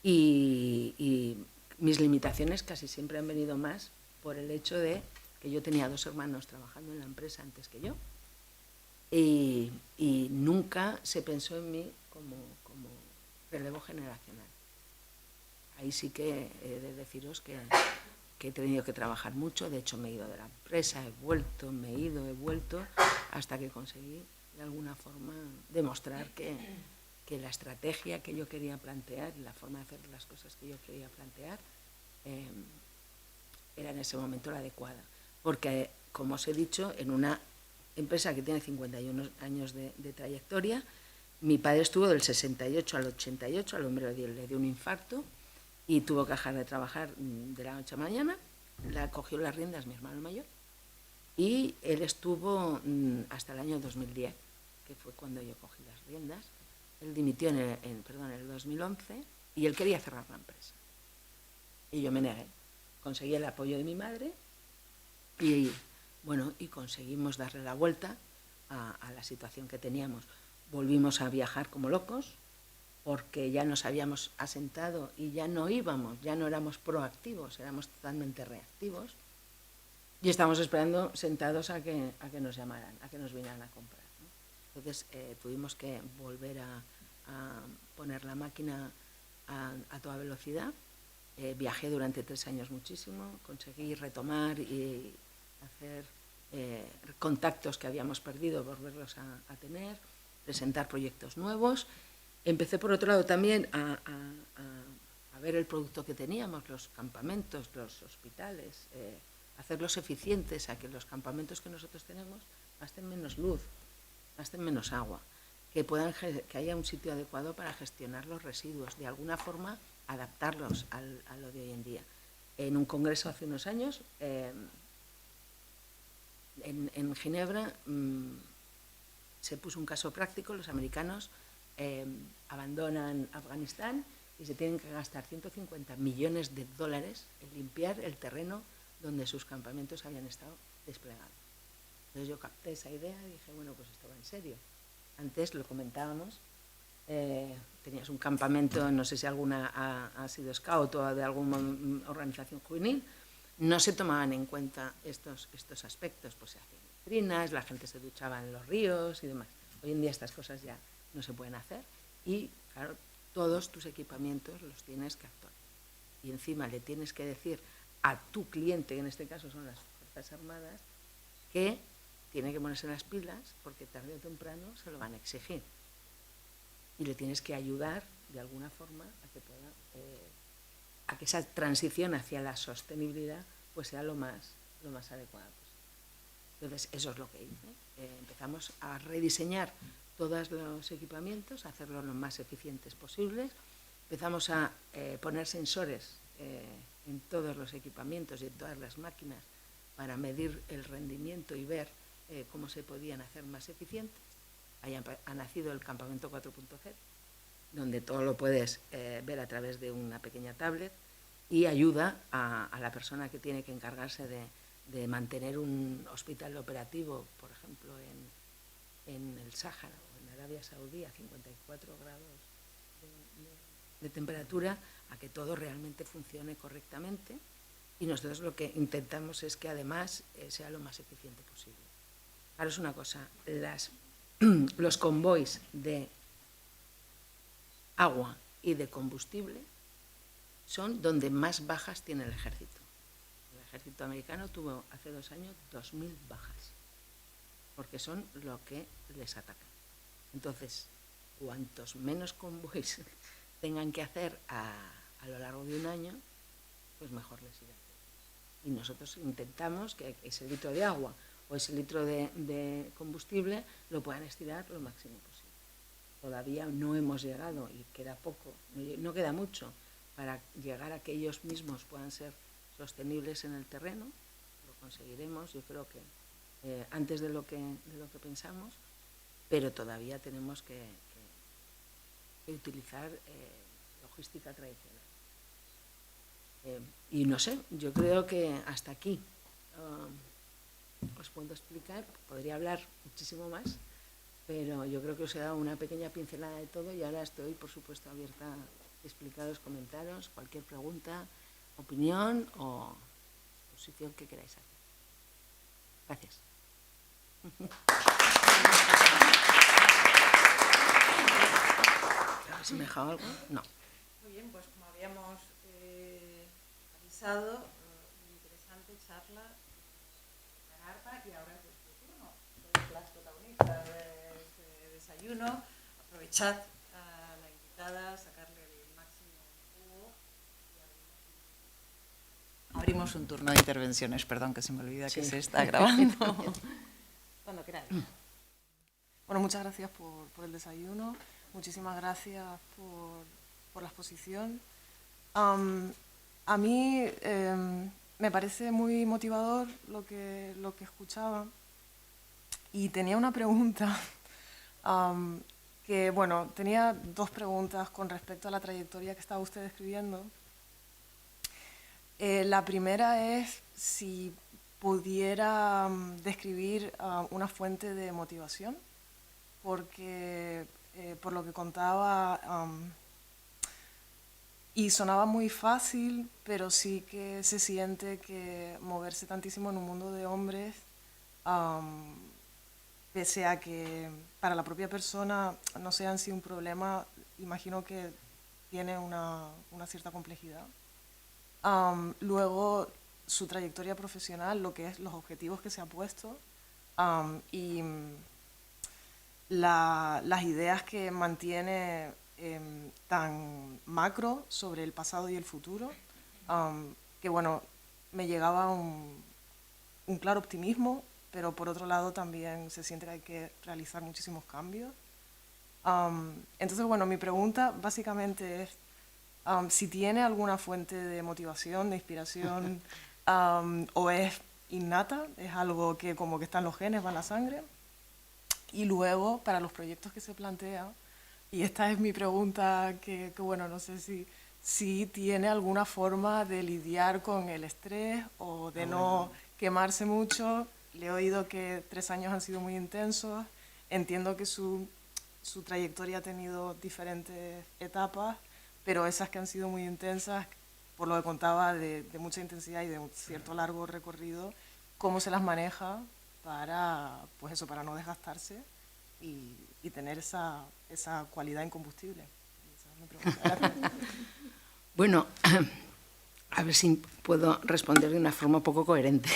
Y mis limitaciones casi siempre han venido más por el hecho de que yo tenía 2 hermanos trabajando en la empresa antes que yo y nunca se pensó en mí como relevo generacional. Ahí sí que he de deciros que he tenido que trabajar mucho. De hecho, me he ido de la empresa, he vuelto, hasta que conseguí de alguna forma demostrar que la estrategia que yo quería plantear y la forma de hacer las cosas que yo quería plantear era en ese momento la adecuada. Porque, como os he dicho, en una empresa que tiene 51 años de trayectoria, mi padre estuvo del 68 al 88, al hombre le dio un infarto y tuvo que dejar de trabajar de la noche a mañana. Cogió las riendas mi hermano mayor y él estuvo hasta el año 2010, que fue cuando yo cogí las riendas. Él dimitió en el 2011 y él quería cerrar la empresa. Y yo me negué. Conseguí el apoyo de mi madre y conseguimos darle la vuelta a la situación que teníamos. Volvimos a viajar como locos, porque ya nos habíamos asentado y ya no íbamos, ya no éramos proactivos, éramos totalmente reactivos, y estábamos esperando sentados a que nos llamaran, a que nos vinieran a comprar, ¿no? Entonces tuvimos que volver a poner la máquina a toda velocidad. Viajé durante 3 años muchísimo, conseguí retomar y hacer contactos que habíamos perdido, volverlos a tener, presentar proyectos nuevos. Empecé, por otro lado, también a ver el producto que teníamos, los campamentos, los hospitales, hacerlos eficientes, a que los campamentos que nosotros tenemos gasten menos luz, gasten menos agua, que haya un sitio adecuado para gestionar los residuos, de alguna forma adaptarlos a lo de hoy en día. En un congreso hace unos años, en Ginebra, se puso un caso práctico. Los americanos abandonan Afganistán y se tienen que gastar 150 millones de dólares en limpiar el terreno donde sus campamentos habían estado desplegados. Entonces yo capté esa idea y dije, bueno, pues esto va en serio. Antes lo comentábamos, tenías un campamento, no sé si alguna ha sido scout o de alguna organización juvenil, no se tomaban en cuenta estos aspectos, pues se hacían letrinas, la gente se duchaba en los ríos y demás. Hoy en día estas cosas ya no se pueden hacer y, claro, todos tus equipamientos los tienes que actuar. Y encima le tienes que decir a tu cliente, que en este caso son las Fuerzas Armadas, que tiene que ponerse las pilas porque tarde o temprano se lo van a exigir. Y le tienes que ayudar de alguna forma a que pueda, a que esa transición hacia la sostenibilidad pues sea lo más adecuada posible. Entonces eso es lo que hice. Empezamos a rediseñar todos los equipamientos, a hacerlos lo más eficientes posibles. Empezamos a poner sensores en todos los equipamientos y en todas las máquinas para medir el rendimiento y ver cómo se podían hacer más eficientes. Ahí ha nacido el campamento 4.0, donde todo lo puedes ver a través de una pequeña tablet y ayuda a la persona que tiene que encargarse de mantener un hospital operativo, por ejemplo, en el Sáhara o en Arabia Saudí a 54 grados de temperatura, a que todo realmente funcione correctamente. Y nosotros lo que intentamos es que además sea lo más eficiente posible. Ahora es una cosa, los convoys de agua y de combustible son donde más bajas tiene el ejército. El ejército americano tuvo hace 2 años 2.000 bajas, porque son lo que les atacan. Entonces, cuantos menos convoys tengan que hacer a lo largo de un año, pues mejor les irá. Y nosotros intentamos que ese litro de agua o ese litro de combustible lo puedan estirar lo máximo posible. Todavía no hemos llegado, y queda poco, no queda mucho, para llegar a que ellos mismos puedan ser sostenibles en el terreno. Lo conseguiremos, yo creo que antes de lo que pensamos, pero todavía tenemos que utilizar logística tradicional. Y no sé, yo creo que hasta aquí os puedo explicar, podría hablar muchísimo más, pero yo creo que os he dado una pequeña pincelada de todo y ahora estoy, por supuesto, abierta a explicaros, comentaros, cualquier pregunta, opinión o exposición que queráis hacer. Gracias. A ver si me he dejado algo. No. Muy bien, pues como habíamos avisado, interesante charla con ARPA, y ahora es vuestro turno. Sois las protagonistas de este desayuno. Aprovechad a la invitada, sacarle el máximo jugo y abrimos un turno de intervenciones. Perdón, que se me olvida que se está grabando. Cuando queráis. Bueno, muchas gracias por el desayuno. Muchísimas gracias por la exposición. A mí me parece muy motivador lo que escuchaba, y tenía una pregunta que, bueno, tenía 2 preguntas con respecto a la trayectoria que estaba usted describiendo. La primera es si pudiera describir una fuente de motivación, porque por lo que contaba, y sonaba muy fácil, pero sí que se siente que moverse tantísimo en un mundo de hombres, pese a que para la propia persona no sea en sí un problema, imagino que tiene una cierta complejidad. Luego, su trayectoria profesional, lo que es los objetivos que se ha puesto, y las ideas que mantiene tan macro sobre el pasado y el futuro, que bueno, me llegaba un claro optimismo, pero por otro lado también se siente que hay que realizar muchísimos cambios. Entonces, bueno, mi pregunta básicamente es si tiene alguna fuente de motivación, de inspiración, o es innata, es algo que como que está en los genes, va en la sangre. Y luego, para los proyectos que se plantea, y esta es mi pregunta que bueno, no sé si tiene alguna forma de lidiar con el estrés o de no quemarse mucho. Le he oído que 3 años han sido muy intensos. Entiendo que su trayectoria ha tenido diferentes etapas, pero esas que han sido muy intensas, por lo que contaba, de mucha intensidad y de un cierto largo recorrido, ¿cómo se las maneja para, pues eso, para no desgastarse y tener esa cualidad incombustible? Esa es mi pregunta. Gracias. Bueno, a ver si puedo responder de una forma un poco coherente.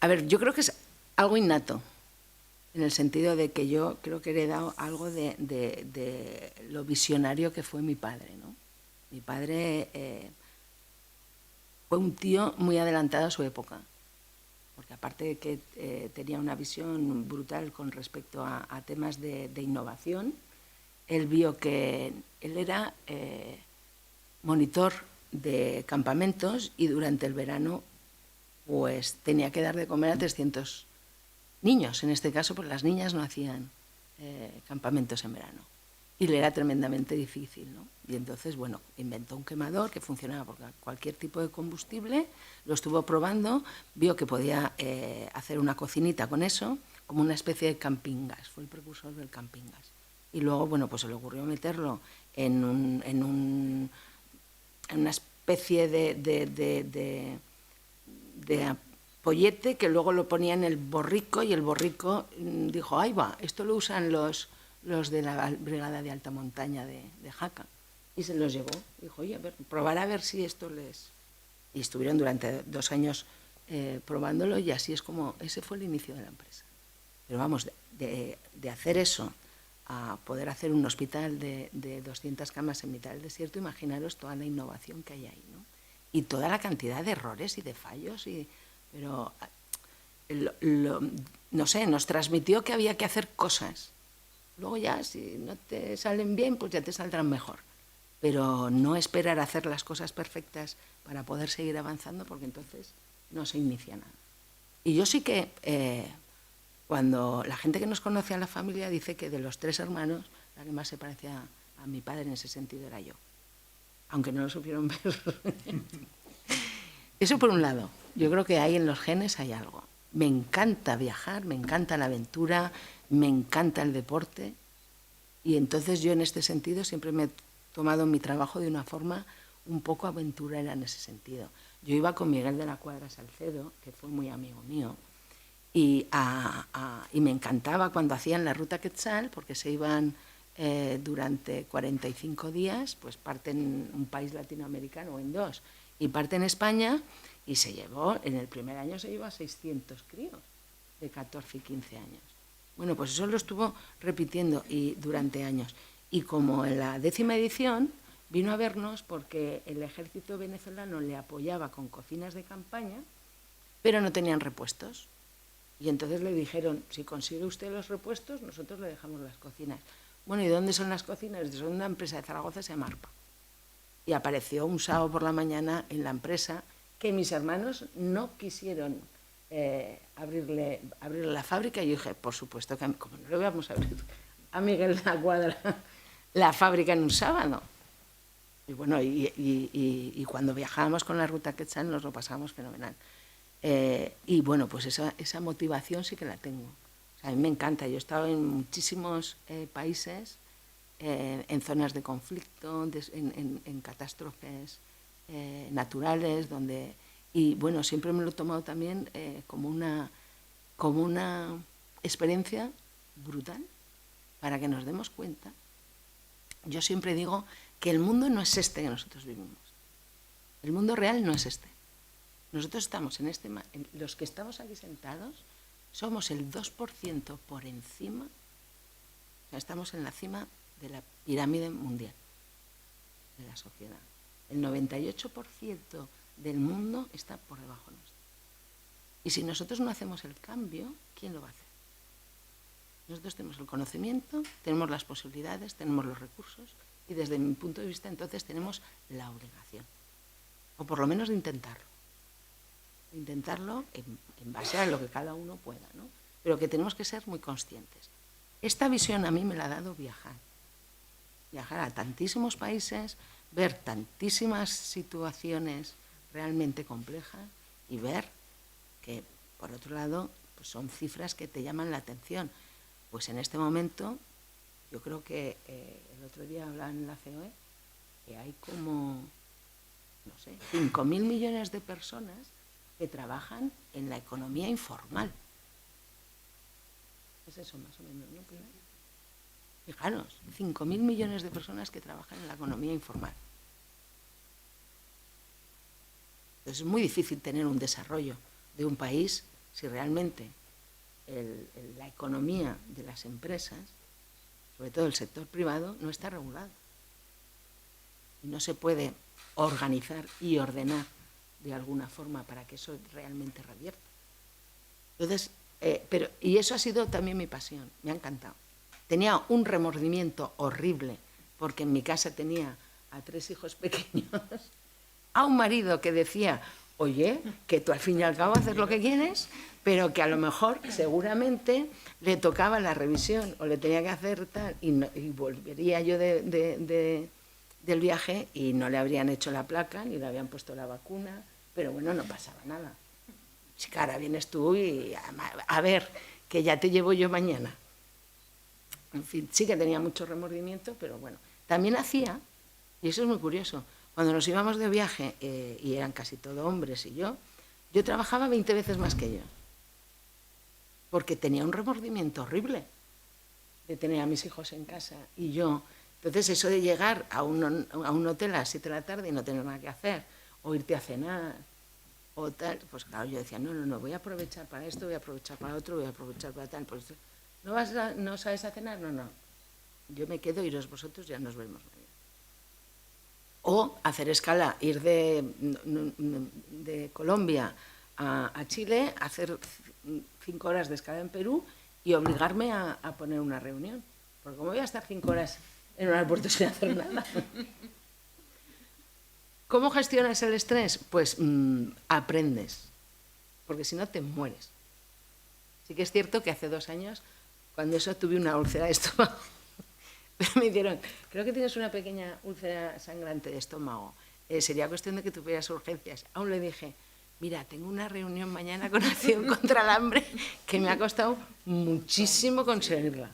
A ver, yo creo que es algo innato, en el sentido de que yo creo que he heredado algo de lo visionario que fue mi padre, ¿no? Mi padre fue un tío muy adelantado a su época, porque aparte de que tenía una visión brutal con respecto a temas de innovación, él vio que él era monitor de campamentos y durante el verano pues tenía que dar de comer a 300 niños. En este caso, pues las niñas no hacían campamentos en verano. Y le era tremendamente difícil, ¿no? Y entonces, bueno, inventó un quemador que funcionaba por cualquier tipo de combustible, lo estuvo probando, vio que podía hacer una cocinita con eso, como una especie de camping gas, fue el precursor del camping gas. Y luego, bueno, pues se le ocurrió meterlo en una especie de pollete que luego lo ponía en el borrico y el borrico dijo, ahí va, esto lo usan los de la Brigada de Alta Montaña de Jaca. Y se los llevó. Dijo, oye, probar a ver si esto les... Y estuvieron durante 2 años probándolo y así es como... Ese fue el inicio de la empresa. Pero vamos, de hacer eso a poder hacer un hospital de 200 camas en mitad del desierto, imaginaros toda la innovación que hay ahí, ¿no? Y toda la cantidad de errores y de fallos, pero no sé, nos transmitió que había que hacer cosas. Luego ya, si no te salen bien, pues ya te saldrán mejor. Pero no esperar a hacer las cosas perfectas para poder seguir avanzando, porque entonces no se inicia nada. Y yo sí que, cuando la gente que nos conoce a la familia dice que de los 3 hermanos, la que más se parecía a mi padre en ese sentido era yo. Aunque no lo supieron ver. Eso por un lado. Yo creo que ahí en los genes hay algo. Me encanta viajar, me encanta la aventura, me encanta el deporte. Y entonces yo en este sentido siempre me he tomado mi trabajo de una forma un poco aventurera en ese sentido. Yo iba con Miguel de la Cuadra Salcedo, que fue muy amigo mío, y me encantaba cuando hacían la Ruta Quetzal, porque se iban durante 45 días, pues parten en un país latinoamericano o en 2, y parten en España, y se llevó, en el primer año se llevó a 600 críos de 14 y 15 años. Bueno, pues eso lo estuvo repitiendo durante años. Y como en la 10ª edición vino a vernos porque el ejército venezolano le apoyaba con cocinas de campaña, pero no tenían repuestos. Y entonces le dijeron, si consigue usted los repuestos, nosotros le dejamos las cocinas. Bueno, ¿y dónde son las cocinas? Son una empresa de Zaragoza, se llama ARPA. Y apareció un sábado por la mañana en la empresa que mis hermanos no quisieron abrirle la fábrica. Y yo dije, por supuesto que, como no le vamos a abrir a Miguel de la Cuadra la fábrica en un sábado. Y bueno, y cuando viajábamos con la Ruta Quetzal nos lo pasábamos fenomenal. Y bueno, pues esa motivación sí que la tengo. O sea, a mí me encanta. Yo he estado en muchísimos países, en zonas de conflicto, en catástrofes naturales, donde... Y bueno, siempre me lo he tomado también como una experiencia brutal para que nos demos cuenta. Yo siempre digo que el mundo no es este que nosotros vivimos. El mundo real no es este. Nosotros estamos los que estamos aquí sentados somos el 2% por encima, o sea, estamos en la cima de la pirámide mundial de la sociedad. El 98% del mundo está por debajo nuestro. Y si nosotros no hacemos el cambio, ¿quién lo va a hacer? Nosotros tenemos el conocimiento, tenemos las posibilidades, tenemos los recursos y desde mi punto de vista entonces tenemos la obligación, o por lo menos de intentarlo. Intentarlo en base a lo que cada uno pueda, ¿no? Pero que tenemos que ser muy conscientes. Esta visión a mí me la ha dado viajar a tantísimos países, ver tantísimas situaciones realmente complejas y ver que, por otro lado, pues son cifras que te llaman la atención. Pues en este momento, yo creo que el otro día hablaban en la COE que hay como, no sé, 5.000 millones de personas que trabajan en la economía informal. Es eso más o menos, ¿no, Pilar? Fijaros, 5.000 millones de personas que trabajan en la economía informal. Entonces es muy difícil tener un desarrollo de un país si realmente la economía de las empresas, sobre todo el sector privado, no está regulado. Y no se puede organizar y ordenar de alguna forma para que eso realmente revierta. Entonces, y eso ha sido también mi pasión, me ha encantado. Tenía un remordimiento horrible porque en mi casa tenía a 3 hijos pequeños, a un marido que decía, oye, que tú al fin y al cabo haces lo que quieres, pero que a lo mejor seguramente le tocaba la revisión o le tenía que hacer tal, y volvería yo del viaje y no le habrían hecho la placa ni le habían puesto la vacuna, pero bueno, no pasaba nada. Chica, ahora vienes tú y a ver, que ya te llevo yo mañana. En fin, sí que tenía mucho remordimiento, pero bueno. También hacía, y eso es muy curioso, cuando nos íbamos de viaje, y eran casi todos hombres y yo trabajaba 20 veces más que ellos, porque tenía un remordimiento horrible de tener a mis hijos en casa y yo. Entonces eso de llegar a un hotel a las 7 de la tarde y no tener nada que hacer, o irte a cenar, o tal, pues claro, yo decía, no, voy a aprovechar para esto, voy a aprovechar para otro, voy a aprovechar para tal. Pues, ¿no sabes a cenar? No. Yo me quedo, iros vosotros, ya nos vemos mañana. O hacer escala, ir de Colombia a Chile, hacer 5 horas de escala en Perú y obligarme a poner una reunión. Porque ¿cómo voy a estar 5 horas en un aeropuerto sin hacer nada? ¿Cómo gestionas el estrés? Pues aprendes, porque si no te mueres. Sí que es cierto que hace 2 años, cuando eso tuve una úlcera de estómago, me dijeron, creo que tienes una pequeña úlcera sangrante de estómago, sería cuestión de que tuvieras urgencias. Aún le dije, mira, tengo una reunión mañana con Acción contra el Hambre que me ha costado muchísimo conseguirla.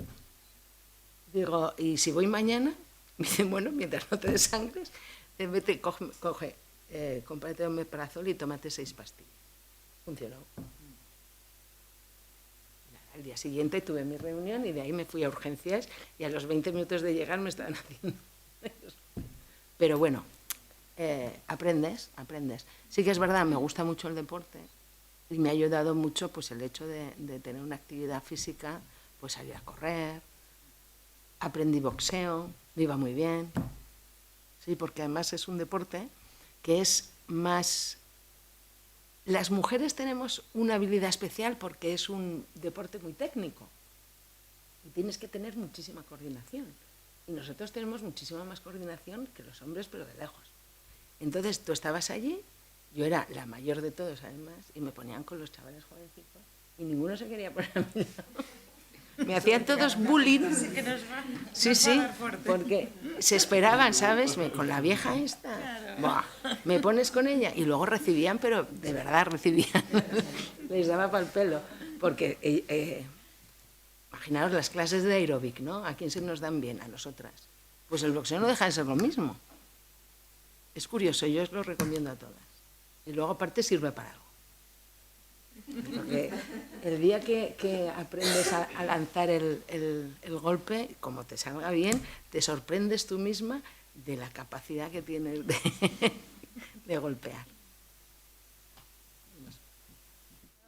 Digo, ¿y si voy mañana? Me dicen, bueno, mientras no te desangres, vete, cómprate un omeprazol y tómate 6 pastillas. Funcionó. Al día siguiente tuve mi reunión y de ahí me fui a urgencias y a los 20 minutos de llegar me estaban haciendo. Pero bueno, aprendes. Sí que es verdad, me gusta mucho el deporte y me ha ayudado mucho pues el hecho de tener una actividad física, pues salir a correr, aprendí boxeo, me iba muy bien. Sí, porque además es un deporte que es más... Las mujeres tenemos una habilidad especial porque es un deporte muy técnico y tienes que tener muchísima coordinación. Y nosotros tenemos muchísima más coordinación que los hombres, pero de lejos. Entonces tú estabas allí, yo era la mayor de todos además, y me ponían con los chavales jovencitos y ninguno se quería poner a mi lado. Me hacían todos bullying. Sí, porque se esperaban, ¿sabes? Con la vieja esta. Buah, me pones con ella. Y luego recibían, pero de verdad recibían. Les daba pa'l pelo. Porque imaginaos las clases de aeróbic, ¿no? ¿A quién se nos dan bien? A nosotras. Pues el boxeo no deja de ser lo mismo. Es curioso, yo os lo recomiendo a todas. Y luego aparte sirve para algo. Porque el día que aprendes a lanzar el golpe, como te salga bien, te sorprendes tú misma de la capacidad que tienes de golpear.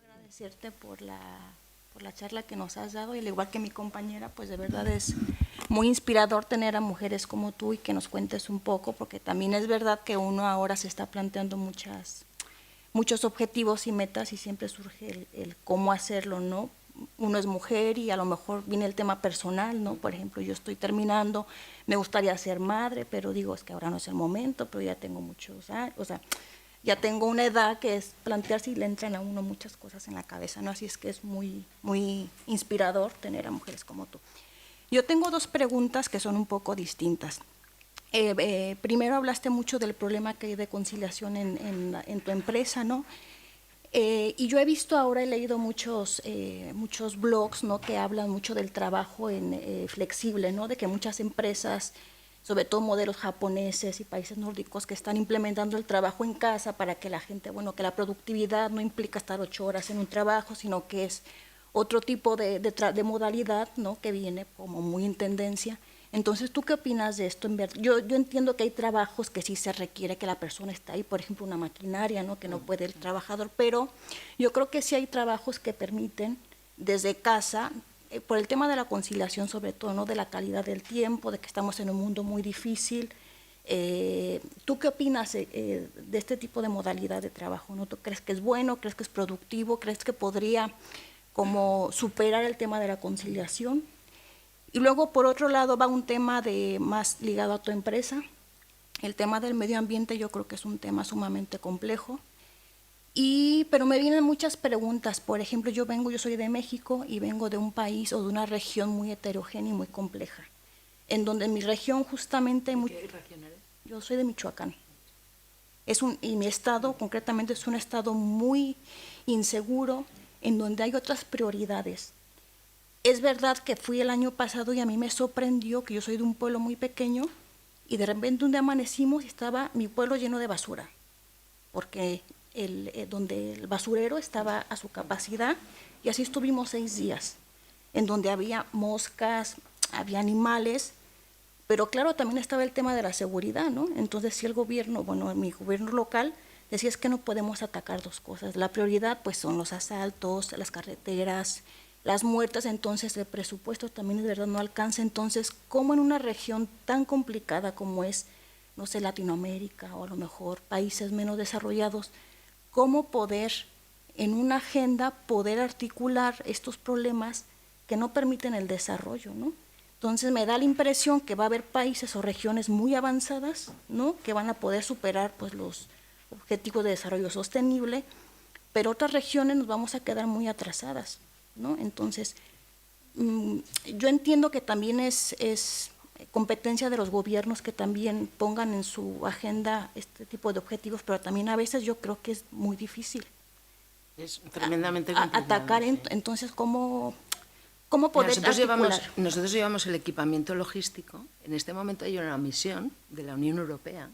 Agradecerte por la charla que nos has dado, y al igual que mi compañera, pues de verdad es muy inspirador tener a mujeres como tú y que nos cuentes un poco, porque también es verdad que uno ahora se está planteando muchos objetivos y metas y siempre surge el cómo hacerlo, ¿no? Uno es mujer y a lo mejor viene el tema personal, ¿no? Por ejemplo, yo estoy terminando, me gustaría ser madre, pero digo, es que ahora no es el momento, pero ya tengo muchos años, o sea, ya tengo una edad que es plantearse y le entran a uno muchas cosas en la cabeza, ¿no? Así es que es muy, muy inspirador tener a mujeres como tú. Yo tengo dos preguntas que son un poco distintas. Primero hablaste mucho del problema que hay de conciliación en tu empresa, ¿no? Y yo he visto ahora, he leído muchos blogs, ¿no? Que hablan mucho del trabajo flexible, ¿no? De que muchas empresas, sobre todo modelos japoneses y países nórdicos, que están implementando el trabajo en casa para que la gente, bueno, que la productividad no implica estar 8 horas en un trabajo, sino que es otro tipo de modalidad, ¿no? Que viene como muy en tendencia. Entonces, ¿tú qué opinas de esto? Yo entiendo que hay trabajos que sí se requiere que la persona esté ahí, por ejemplo, una maquinaria, ¿no? Que no puede el trabajador, pero yo creo que sí hay trabajos que permiten desde casa, por el tema de la conciliación, sobre todo, ¿no? De la calidad del tiempo, de que estamos en un mundo muy difícil. ¿Tú qué opinas de este tipo de modalidad de trabajo, ¿no? ¿Tú crees que es bueno? ¿Crees que es productivo? ¿Crees que podría como superar el tema de la conciliación? Y luego, por otro lado, va un tema más ligado a tu empresa. El tema del medio ambiente yo creo que es un tema sumamente complejo. Pero me vienen muchas preguntas. Por ejemplo, yo soy de México y vengo de un país o de una región muy heterogénea y muy compleja, en donde en mi región justamente... ¿Qué región eres? Yo soy de Michoacán. Y mi estado, concretamente, es un estado muy inseguro, en donde hay otras prioridades. Es verdad que fui el año pasado y a mí me sorprendió que yo soy de un pueblo muy pequeño y de repente un día amanecimos y estaba mi pueblo lleno de basura, porque donde el basurero estaba a su capacidad, y así estuvimos 6 días, en donde había moscas, había animales, pero claro, también estaba el tema de la seguridad, ¿no? Entonces, si el gobierno, bueno, mi gobierno local decía, es que no podemos atacar 2 cosas. La prioridad, pues, son los asaltos, las carreteras, las muertes. Entonces el presupuesto también de verdad no alcanza. Entonces, ¿cómo en una región tan complicada como es, no sé, Latinoamérica o a lo mejor países menos desarrollados, cómo poder, en una agenda, poder articular estos problemas que no permiten el desarrollo, ¿no? Entonces me da la impresión que va a haber países o regiones muy avanzadas, ¿no? Que van a poder superar, pues, los objetivos de desarrollo sostenible, pero otras regiones nos vamos a quedar muy atrasadas, ¿no? Entonces, yo entiendo que también es competencia de los gobiernos que también pongan en su agenda este tipo de objetivos, pero también a veces yo creo que es muy difícil. Es tremendamente complicado. Atacar, sí. Entonces, ¿cómo poder articular? Nosotros llevamos el equipamiento logístico. En este momento hay una misión de la Unión Europea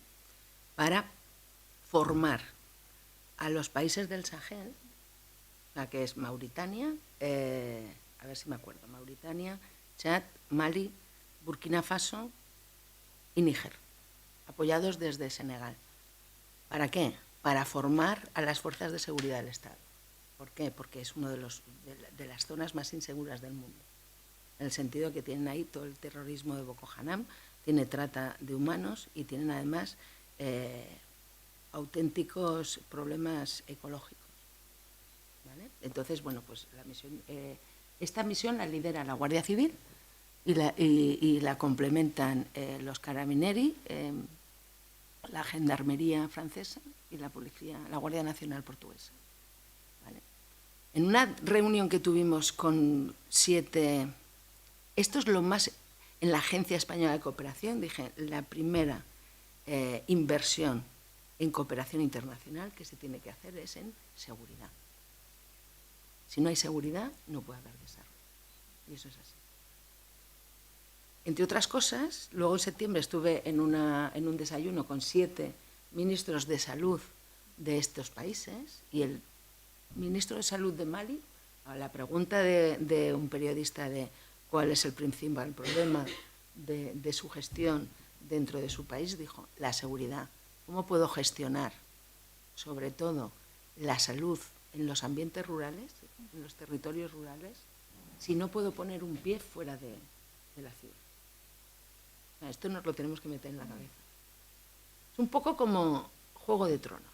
para formar a los países del Sahel, la que es Mauritania, a ver si me acuerdo, Mauritania, Chad, Mali, Burkina Faso y Níger, apoyados desde Senegal. ¿Para qué? Para formar a las fuerzas de seguridad del Estado. ¿Por qué? Porque es una de las zonas más inseguras del mundo, en el sentido que tienen ahí todo el terrorismo de Boko Haram, tiene trata de humanos y tienen además auténticos problemas ecológicos. ¿Vale? Entonces, bueno, pues esta misión la lidera la Guardia Civil y la complementan los Carabinieri, la Gendarmería francesa y la Policía, la Guardia Nacional portuguesa. ¿Vale? En una reunión que tuvimos con 7, esto es lo más, en la Agencia Española de Cooperación, dije, la primera inversión en cooperación internacional que se tiene que hacer es en seguridad. Si no hay seguridad, no puede haber desarrollo. Y eso es así. Entre otras cosas, luego en septiembre estuve en un desayuno con 7 ministros de salud de estos países, y el ministro de salud de Mali, a la pregunta de un periodista de cuál es el principal problema de su gestión dentro de su país, dijo: la seguridad. ¿Cómo puedo gestionar, sobre todo, la salud en los ambientes rurales, en los territorios rurales, si no puedo poner un pie fuera de la ciudad? Esto nos lo tenemos que meter en la cabeza. Es un poco como Juego de Tronos.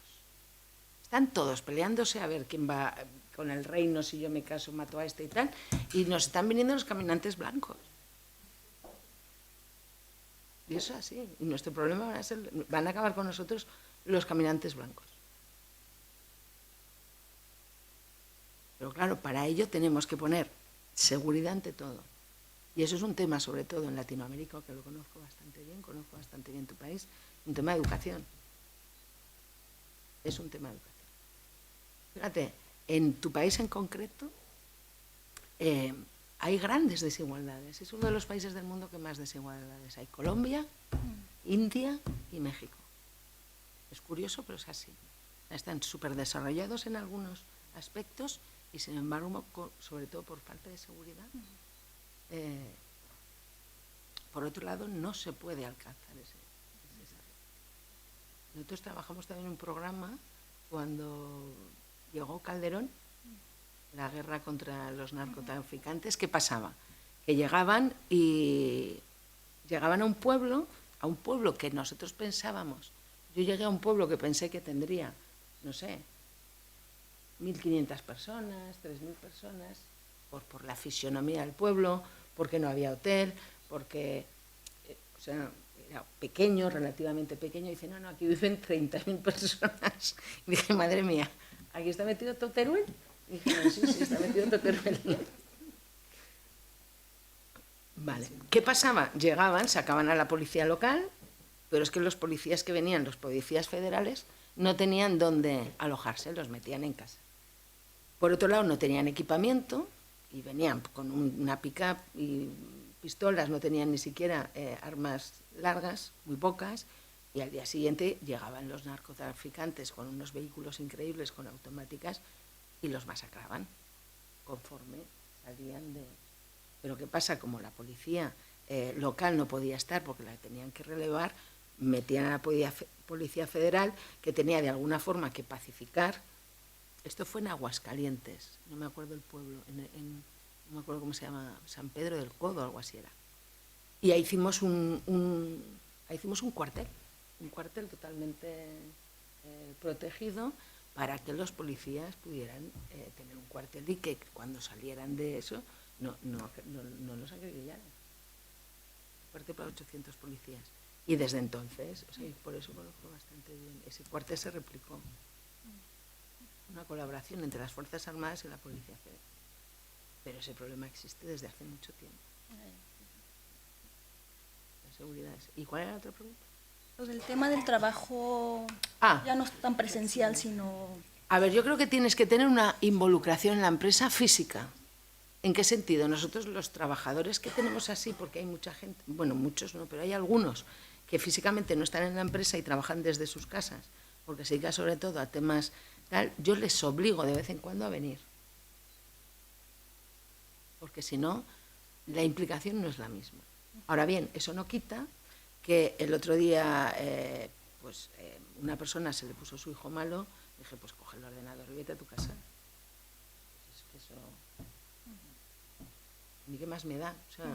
Están todos peleándose a ver quién va con el reino, si yo me caso, mato a este y tal, y nos están viniendo los caminantes blancos. Y eso es así. Y nuestro problema van a acabar con nosotros los caminantes blancos. Pero claro, para ello tenemos que poner seguridad ante todo. Y eso es un tema, sobre todo en Latinoamérica, que lo conozco bastante bien tu país, un tema de educación. Es un tema de educación. Fíjate, en tu país en concreto hay grandes desigualdades. Es uno de los países del mundo que más desigualdades hay. Colombia, India y México. Es curioso, pero es así. Están súper desarrollados en algunos aspectos y, sin embargo, sobre todo por falta de seguridad, por otro lado, no se puede alcanzar ese desarrollo. Nosotros trabajamos también en un programa cuando llegó Calderón, la guerra contra los narcotraficantes. ¿Qué pasaba? Que llegaban a un pueblo que nosotros pensábamos. Yo llegué a un pueblo que pensé que tendría, no sé, 1.500 personas, 3.000 personas, por la fisionomía del pueblo, porque no había hotel, porque era pequeño, relativamente pequeño. Y dice, no, aquí viven 30.000 personas. Y dije, madre mía, ¿aquí está metido todo Teruel? Y dije, no, sí, está metido todo Teruel. Vale. ¿Qué pasaba? Llegaban, sacaban a la policía local, pero es que los policías que venían, los policías federales, no tenían dónde alojarse, los metían en casa. Por otro lado, no tenían equipamiento y venían con una pick-up y pistolas, no tenían ni siquiera armas largas, muy pocas, y al día siguiente llegaban los narcotraficantes con unos vehículos increíbles, con automáticas, y los masacraban conforme salían de... Pero ¿qué pasa? Como la policía local no podía estar porque la tenían que relevar, metían a la policía federal, que tenía de alguna forma que pacificar. Esto fue en Aguascalientes, no me acuerdo el pueblo, no me acuerdo cómo se llama, San Pedro del Codo, algo así era. Y ahí hicimos un cuartel totalmente protegido, para que los policías pudieran tener un cuartel y que cuando salieran de eso no los acribillaran. Cuartel para 800 policías. Y desde entonces, por eso conozco bastante bien, ese cuartel se replicó. Una colaboración entre las Fuerzas Armadas y la Policía Federal. Pero ese problema existe desde hace mucho tiempo. La seguridad es... ¿Y cuál era la otra pregunta? El tema del trabajo ya no es tan presencial, sino... A ver, yo creo que tienes que tener una involucración en la empresa física. ¿En qué sentido? Nosotros los trabajadores que tenemos así, porque hay mucha gente, bueno, muchos no, pero hay algunos que físicamente no están en la empresa y trabajan desde sus casas, porque se dedica sobre todo a temas tal, yo les obligo de vez en cuando a venir. Porque si no, la implicación no es la misma. Ahora bien, eso no quita que el otro día una persona se le puso su hijo malo, dije, pues coge el ordenador y vete a tu casa. Es que eso... ¿Ni qué más me da? O sea,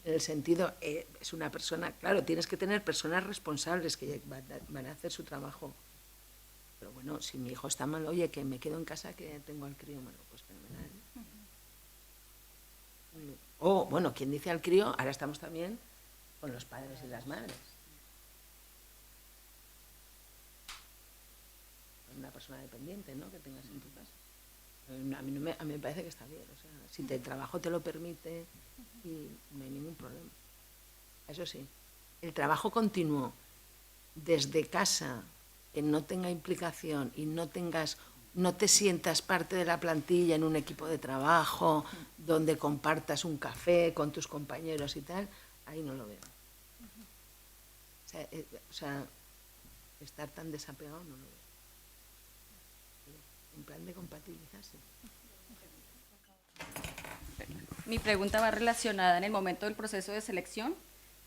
en el sentido, es una persona... Claro, tienes que tener personas responsables que van a hacer su trabajo. Pero bueno, si mi hijo está mal, oye, que me quedo en casa, que tengo al crío, bueno, pues fenomenal. O, bueno, quien dice al crío, ahora estamos también con los padres y las madres. Una persona dependiente, ¿no?, que tengas en tu casa. A mí me parece que está bien. O sea, si el trabajo te lo permite, y no hay ningún problema. Eso sí, el trabajo continuo desde casa, que no tenga implicación y no tengas no te sientas parte de la plantilla en un equipo de trabajo donde compartas un café con tus compañeros y tal, ahí no lo veo. O sea, estar tan desapegado no lo veo. En plan de compatibilizarse. Mi pregunta va relacionada en el momento del proceso de selección.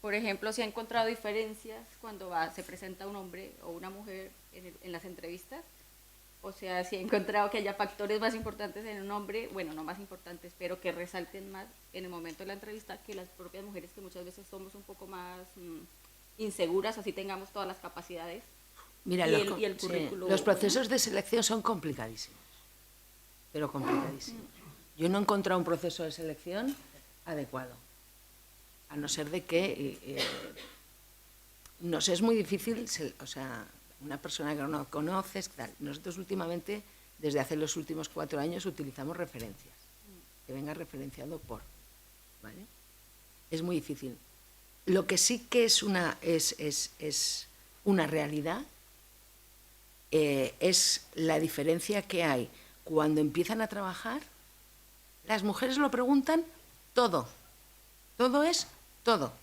Por ejemplo, si ha encontrado diferencias cuando se presenta un hombre o una mujer en las entrevistas. O sea, si ha encontrado que haya factores más importantes en un hombre, bueno, no más importantes, pero que resalten más en el momento de la entrevista que las propias mujeres, que muchas veces somos un poco más inseguras, así tengamos todas las capacidades. Mira, y el currículo, los procesos de selección son complicadísimos, pero complicadísimos. Yo no he encontrado un proceso de selección adecuado, a no ser de que nos es muy difícil, o sea, una persona que no conoces, tal. Nosotros últimamente, desde hace los últimos 4 años, utilizamos referencias, que venga referenciado por, ¿vale? Es muy difícil. Lo que sí que es una realidad es la diferencia que hay cuando empiezan a trabajar. Las mujeres lo preguntan todo. Todo es todo. O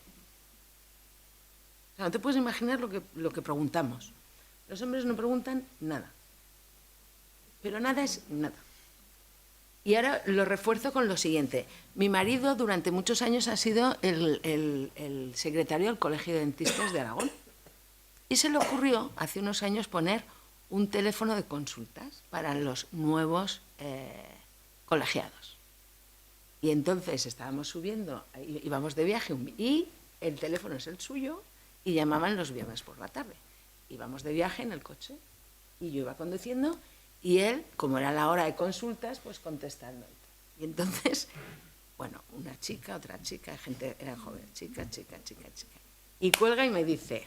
sea, no te puedes imaginar lo que preguntamos. Los hombres no preguntan nada. Pero nada es nada. Y ahora lo refuerzo con lo siguiente. Mi marido durante muchos años ha sido el secretario del Colegio de Dentistas de Aragón. Y se le ocurrió hace unos años poner un teléfono de consultas para los nuevos colegiados. Y entonces estábamos subiendo, íbamos de viaje y el teléfono es el suyo y llamaban los viernes por la tarde. Íbamos de viaje en el coche y yo iba conduciendo y él, como era la hora de consultas, pues contestando. Y entonces, bueno, una chica, otra chica, gente era joven, chica. Y cuelga y me dice,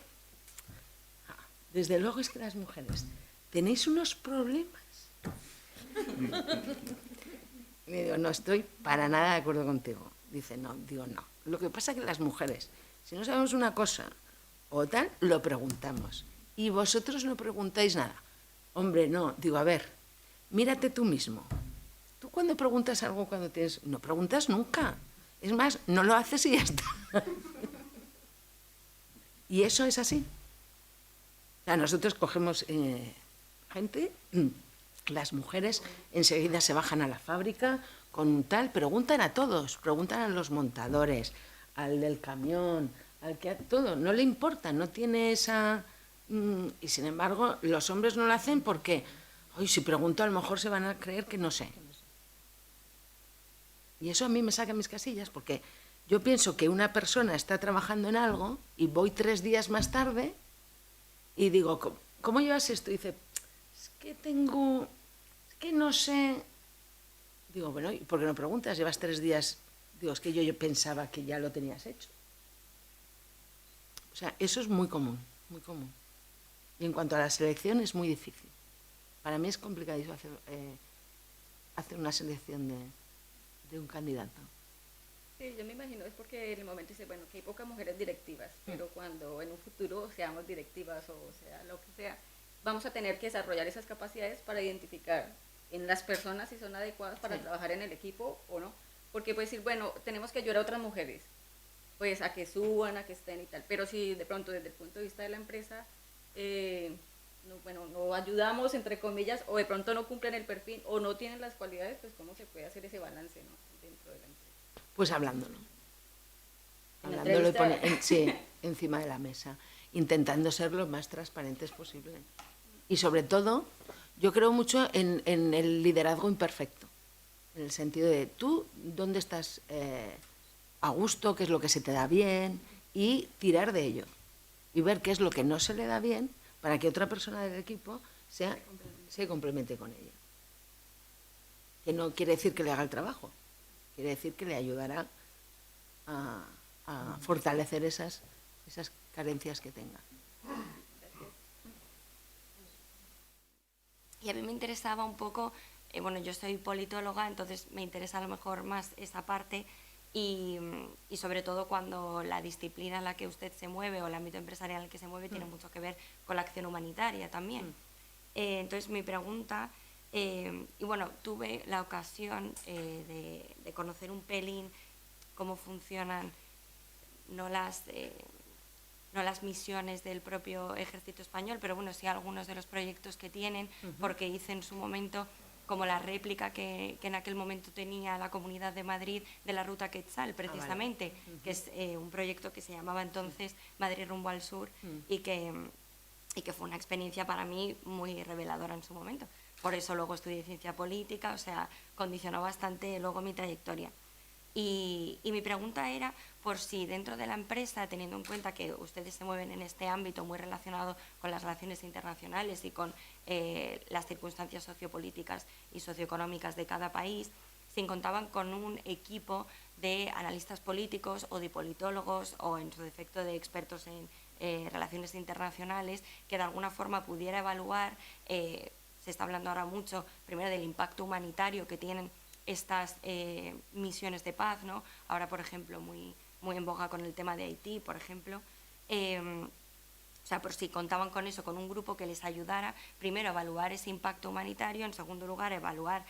desde luego es que las mujeres tenéis unos problemas. Y le digo, no estoy para nada de acuerdo contigo. Dice, no, digo, no. Lo que pasa es que las mujeres, si no sabemos una cosa o tal, lo preguntamos. Y vosotros no preguntáis nada. Hombre, no. Digo, a ver, mírate tú mismo. Tú cuando preguntas algo, no preguntas nunca. Es más, no lo haces y ya está. Y eso es así. O sea, nosotros cogemos gente, las mujeres enseguida se bajan a la fábrica con un tal, preguntan a todos, preguntan a los montadores, al del camión, al que todo, no le importa, no tiene esa... Y sin embargo, los hombres no lo hacen porque, hoy si pregunto a lo mejor se van a creer que no sé. Y eso a mí me saca mis casillas porque yo pienso que una persona está trabajando en algo y voy 3 días más tarde y digo, ¿cómo llevas esto? Y dice, es que no sé. Digo, bueno, ¿y por qué no preguntas? Llevas 3 días. Digo, es que yo pensaba que ya lo tenías hecho. O sea, eso es muy común, muy común. Y en cuanto a la selección es muy difícil. Para mí es complicadísimo hacer una selección de un candidato. Sí, yo me imagino, es porque en el momento dice, bueno, que hay pocas mujeres directivas, pero cuando en un futuro seamos directivas o sea lo que sea, vamos a tener que desarrollar esas capacidades para identificar en las personas si son adecuadas para trabajar en el equipo o no. Porque puede decir, bueno, tenemos que ayudar a otras mujeres, pues a que suban, a que estén y tal, pero si de pronto desde el punto de vista de la empresa, no ayudamos, entre comillas, o de pronto no cumplen el perfil o no tienen las cualidades, pues cómo se puede hacer ese balance, ¿no?, dentro de la empresa. Pues hablándolo. Hablándolo y sí, encima de la mesa, intentando ser lo más transparentes posible. Y sobre todo, yo creo mucho en el liderazgo imperfecto, en el sentido de tú, ¿dónde estás a gusto? ¿Qué es lo que se te da bien? Y tirar de ello. Y ver qué es lo que no se le da bien para que otra persona del equipo se complemente con ella. Que no quiere decir que le haga el trabajo, quiere decir que le ayudará a fortalecer esas carencias que tenga. Y a mí me interesaba un poco, bueno, yo soy politóloga, entonces me interesa a lo mejor más esa parte y sobre todo cuando la disciplina en la que usted se mueve o el ámbito empresarial en el que se mueve tiene mucho que ver con la acción humanitaria también. Entonces mi pregunta Y bueno, tuve la ocasión de conocer un pelín cómo funcionan no las misiones del propio Ejército Español, pero bueno, sí algunos de los proyectos que tienen, porque hice en su momento como la réplica que en aquel momento tenía la Comunidad de Madrid de la Ruta Quetzal, precisamente, que es un proyecto que se llamaba entonces Madrid rumbo al sur y que fue una experiencia para mí muy reveladora en su momento. Por eso luego estudié ciencia política, o sea, condicionó bastante luego mi trayectoria. Y mi pregunta era por si dentro de la empresa, teniendo en cuenta que ustedes se mueven en este ámbito muy relacionado con las relaciones internacionales y con las circunstancias sociopolíticas y socioeconómicas de cada país, si contaban con un equipo de analistas políticos o de politólogos o en su defecto de expertos en relaciones internacionales que de alguna forma pudiera evaluar, se está hablando ahora mucho primero del impacto humanitario que tienen estas misiones de paz, ¿no? Ahora, por ejemplo, muy en boga con el tema de Haití, por ejemplo. O sea, por si contaban con eso, con un grupo que les ayudara, primero, a evaluar ese impacto humanitario, en segundo lugar, a evaluar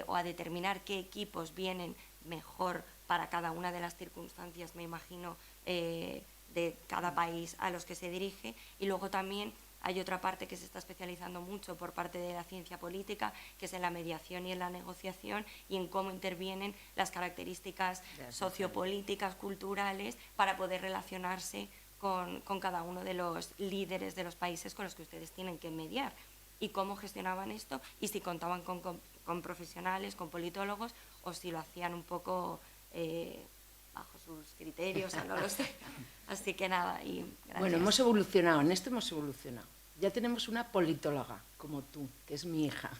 o a determinar qué equipos vienen mejor para cada una de las circunstancias, me imagino, de cada país a los que se dirige, y luego también hay otra parte que se está especializando mucho por parte de la ciencia política, que es en la mediación y en la negociación y en cómo intervienen las características sociopolíticas, culturales, para poder relacionarse con cada uno de los líderes de los países con los que ustedes tienen que mediar. Y cómo gestionaban esto y si contaban con profesionales, con politólogos, o si lo hacían un poco bajo sus criterios, o no lo sé. Así que nada, y gracias. Bueno, hemos evolucionado, en esto hemos evolucionado. Ya tenemos una politóloga, como tú, que es mi hija,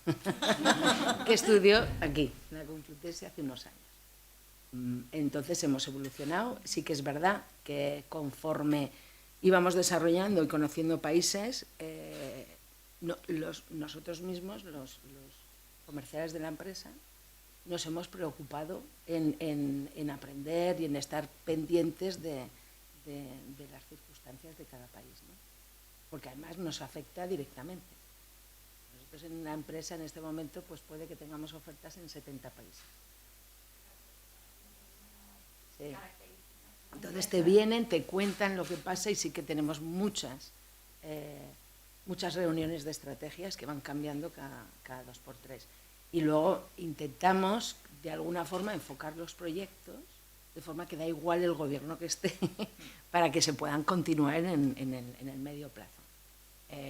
que estudió aquí, en la Complutense, hace unos años. Entonces hemos evolucionado. Sí que es verdad que conforme íbamos desarrollando y conociendo países, nosotros mismos, los comerciales de la empresa, nos hemos preocupado en aprender y en estar pendientes de las circunstancias de cada país, ¿no? Porque además nos afecta directamente. Nosotros en la empresa en este momento pues puede que tengamos ofertas en 70 países. Sí. Entonces te vienen, te cuentan lo que pasa y sí que tenemos muchas reuniones de estrategias que van cambiando cada 2x3. Y luego intentamos de alguna forma enfocar los proyectos de forma que da igual el gobierno que esté para que se puedan continuar en el medio plazo.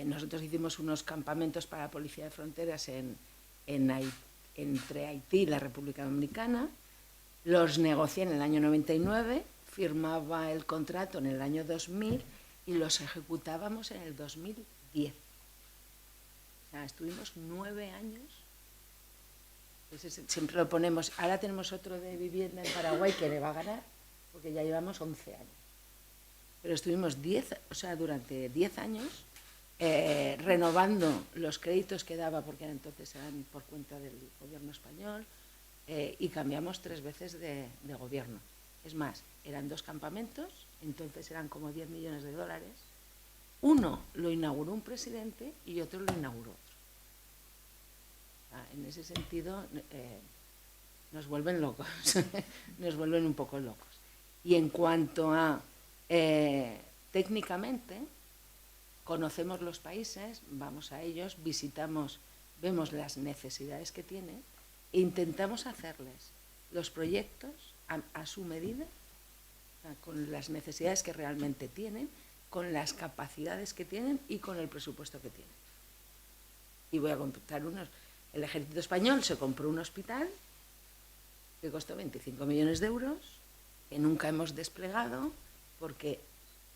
Nosotros hicimos unos campamentos para la Policía de Fronteras entre Haití y la República Dominicana, los negocié en el año 99, firmaba el contrato en el año 2000 y los ejecutábamos en el 2010. O sea, estuvimos 9 años. Entonces, siempre lo ponemos. Ahora tenemos otro de vivienda en Paraguay que le va a ganar, porque ya llevamos 11 años. Pero estuvimos durante 10 años renovando los créditos que daba, porque entonces eran por cuenta del gobierno español, y cambiamos 3 veces de gobierno. Es más, eran 2 campamentos, entonces eran como 10 millones de dólares. Uno lo inauguró un presidente y otro lo inauguró otro. En ese sentido nos vuelven locos, nos vuelven un poco locos. Y en cuanto a técnicamente, conocemos los países, vamos a ellos, visitamos, vemos las necesidades que tienen e intentamos hacerles los proyectos a su medida, con las necesidades que realmente tienen, con las capacidades que tienen y con el presupuesto que tienen. Y voy a contar unos. El Ejército Español se compró un hospital que costó 25 millones de euros, que nunca hemos desplegado porque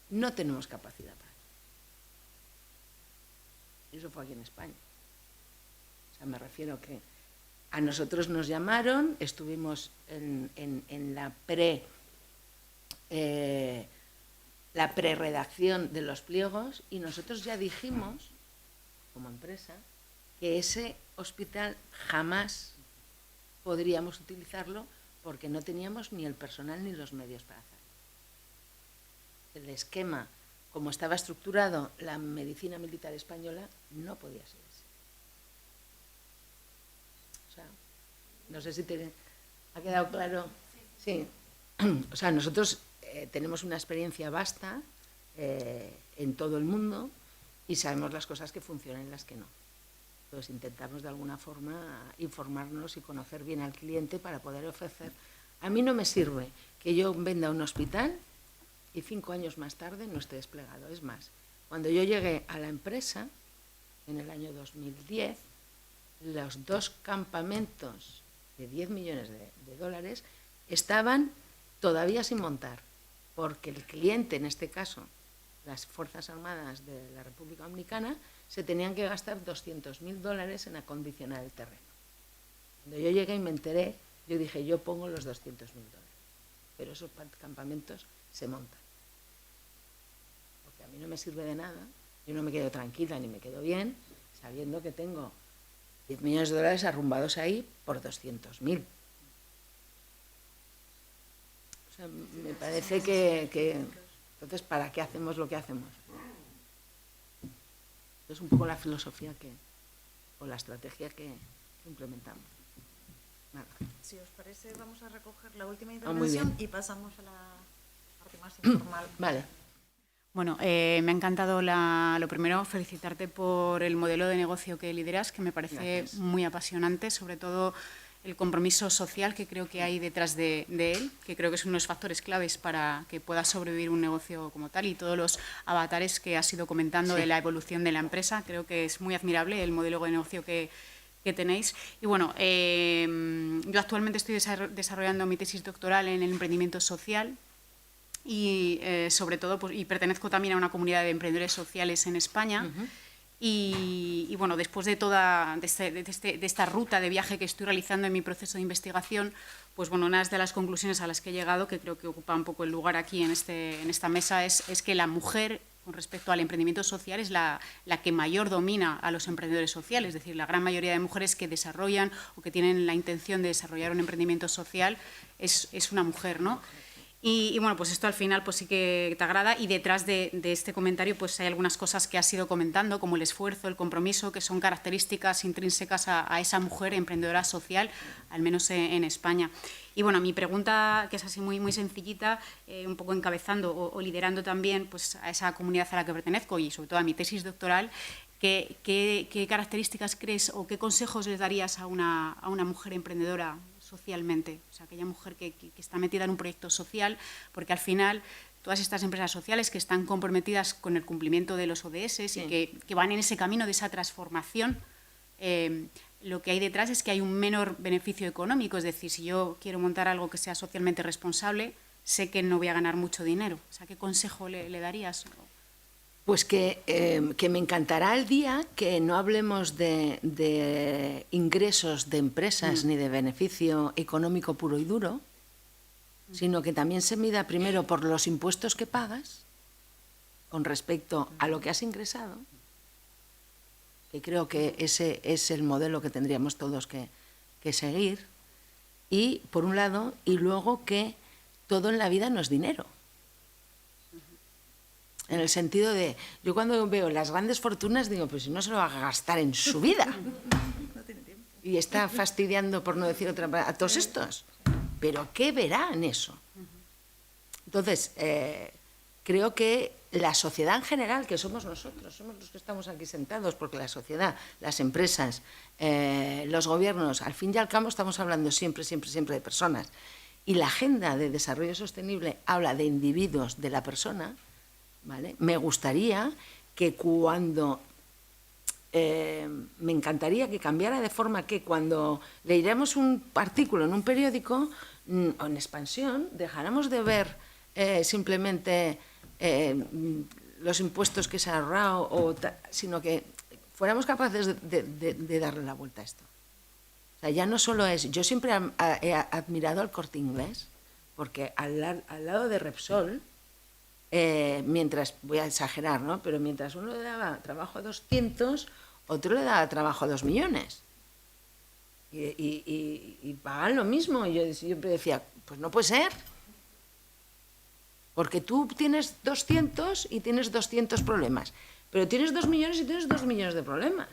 no tenemos capacidad para ello. Eso fue aquí en España. O sea, me refiero que a nosotros nos llamaron, estuvimos en la preredacción de los pliegos y nosotros ya dijimos, como empresa, que ese hospital jamás podríamos utilizarlo porque no teníamos ni el personal ni los medios para hacerlo. El esquema, como estaba estructurado la medicina militar española, no podía ser ese. No sé si te ha quedado claro. Sí. O sea, nosotros tenemos una experiencia vasta en todo el mundo y sabemos las cosas que funcionan y las que no. Entonces intentamos de alguna forma informarnos y conocer bien al cliente para poder ofrecer. A mí no me sirve que yo venda un hospital y 5 años más tarde no esté desplegado. Es más, cuando yo llegué a la empresa, en el año 2010, los 2 campamentos de 10 millones de dólares estaban todavía sin montar, porque el cliente, en este caso, las Fuerzas Armadas de la República Dominicana, se tenían que gastar $200.000 en acondicionar el terreno. Cuando yo llegué y me enteré, yo dije, yo pongo los $200.000, pero esos campamentos se montan. Porque a mí no me sirve de nada, yo no me quedo tranquila ni me quedo bien, sabiendo que tengo 10 millones de dólares arrumbados ahí por 200.000. O sea, me parece que entonces, ¿para qué hacemos lo que hacemos? Es un poco la filosofía o la estrategia que implementamos. Nada. Si os parece, vamos a recoger la última muy intervención bien. y pasamos a la parte más informal. Vale. Bueno, me ha encantado lo primero, felicitarte por el modelo de negocio que lideras, que me parece Gracias. muy apasionante, sobre todo el compromiso social que creo que hay detrás de él, que creo que es uno de los factores claves para que pueda sobrevivir un negocio como tal, y todos los avatares que has ido comentando de la evolución de la empresa. Creo que es muy admirable el modelo de negocio que tenéis. Y bueno, yo actualmente estoy desarrollando mi tesis doctoral en el emprendimiento social y sobre todo, pues, y pertenezco también a una comunidad de emprendedores sociales en España. Y bueno, después de toda de esta ruta de viaje que estoy realizando en mi proceso de investigación, pues bueno, una de las conclusiones a las que he llegado, que creo que ocupa un poco el lugar aquí en esta mesa, es que la mujer, con respecto al emprendimiento social, es la que mayor domina a los emprendedores sociales. Es decir, la gran mayoría de mujeres que desarrollan o que tienen la intención de desarrollar un emprendimiento social es una mujer, ¿no? Y bueno, pues esto al final pues sí que te agrada, y detrás de este comentario pues hay algunas cosas que has ido comentando, como el esfuerzo, el compromiso, que son características intrínsecas a esa mujer emprendedora social, al menos en España. Y bueno, mi pregunta, que es así muy, muy sencillita, un poco encabezando o liderando también pues a esa comunidad a la que pertenezco y sobre todo a mi tesis doctoral, ¿qué características crees o qué consejos les darías a una mujer emprendedora socialmente? O sea, aquella mujer que está metida en un proyecto social, porque al final todas estas empresas sociales que están comprometidas con el cumplimiento de los ODS Sí. y que van en ese camino de esa transformación, lo que hay detrás es que hay un menor beneficio económico. Es decir, si yo quiero montar algo que sea socialmente responsable, sé que no voy a ganar mucho dinero. O sea, ¿qué consejo le darías? Pues que me encantará el día que no hablemos de ingresos de empresas ni de beneficio económico puro y duro, sino que también se mida primero por los impuestos que pagas con respecto a lo que has ingresado, que creo que ese es el modelo que tendríamos todos que seguir, y por un lado, y luego que todo en la vida no es dinero. En el sentido de, yo cuando veo las grandes fortunas digo, pues si no se lo va a gastar en su vida. Y está fastidiando, por no decir otra palabra, a todos estos. Pero ¿qué verá en eso? Entonces, creo que la sociedad en general, que somos nosotros, somos los que estamos aquí sentados, porque la sociedad, las empresas, los gobiernos, al fin y al cabo estamos hablando siempre de personas. Y la agenda de desarrollo sostenible habla de individuos, de la persona, ¿vale? Me gustaría que me encantaría que cambiara de forma que cuando leeremos un artículo en un periódico o en Expansión, dejáramos de ver simplemente los impuestos que se han ahorrado, sino que fuéramos capaces de darle la vuelta a esto. O sea, ya no solo es... Yo siempre he admirado al Corte Inglés, porque al lado de Repsol, mientras, voy a exagerar, ¿no?, pero mientras uno le daba trabajo a 200, otro le daba trabajo a 2 millones. Y pagan lo mismo. Y yo siempre decía, pues no puede ser. Porque tú tienes 200 y tienes 200 problemas. Pero tienes 2 millones y tienes 2 millones de problemas.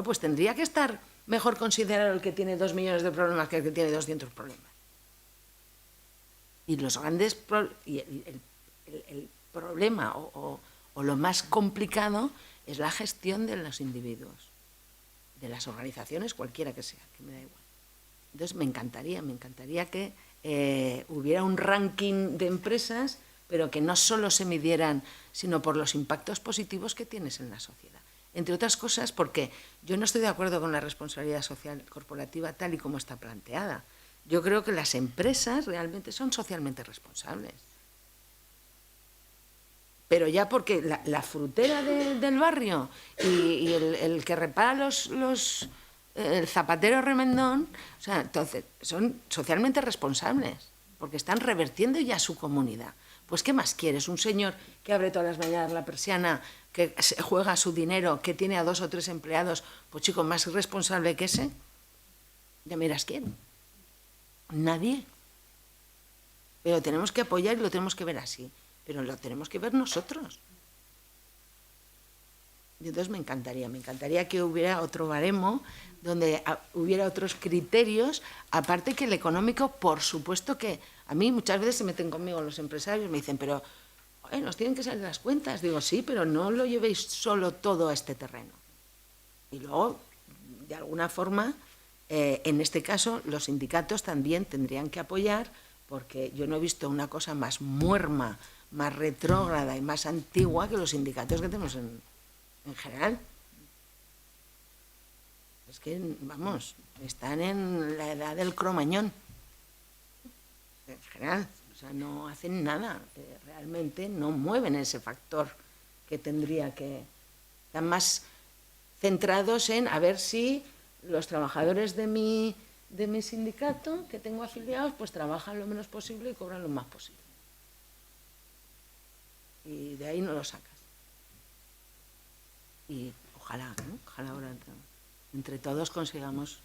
Pues tendría que estar mejor considerar el que tiene 2 millones de problemas que el que tiene 200 problemas. Y los grandes el problema o lo más complicado es la gestión de los individuos, de las organizaciones, cualquiera que sea, que me da igual. Entonces me encantaría que hubiera un ranking de empresas, pero que no solo se midieran, sino por los impactos positivos que tienes en la sociedad. Entre otras cosas, porque yo no estoy de acuerdo con la responsabilidad social corporativa tal y como está planteada. Yo creo que las empresas realmente son socialmente responsables. Pero ya porque la frutera del barrio y el que repara el zapatero remendón, o sea, entonces son socialmente responsables, porque están revertiendo ya su comunidad. Pues ¿qué más quieres? Un señor que abre todas las mañanas la persiana, que juega su dinero, que tiene a 2 o 3 empleados, pues chico, más responsable que ese, ya miras quién. Nadie. Pero tenemos que apoyar y lo tenemos que ver así. Pero lo tenemos que ver nosotros. Y entonces me encantaría que hubiera otro baremo, donde hubiera otros criterios, aparte que el económico, por supuesto que a mí muchas veces se meten conmigo los empresarios, me dicen, pero nos tienen que salir las cuentas. Digo, sí, pero no lo llevéis solo todo a este terreno. Y luego, de alguna forma, en este caso, los sindicatos también tendrían que apoyar, porque yo no he visto una cosa más muerma, más retrógrada y más antigua que los sindicatos que tenemos en general. Es que, vamos, están en la edad del Cromañón, en general. O sea, no hacen nada, realmente no mueven ese factor que tendría que... Están más centrados en a ver si los trabajadores de mi sindicato, que tengo afiliados, pues trabajan lo menos posible y cobran lo más posible. Y de ahí no lo sacas. Y ojalá, ¿no? Ojalá ahora entre todos consigamos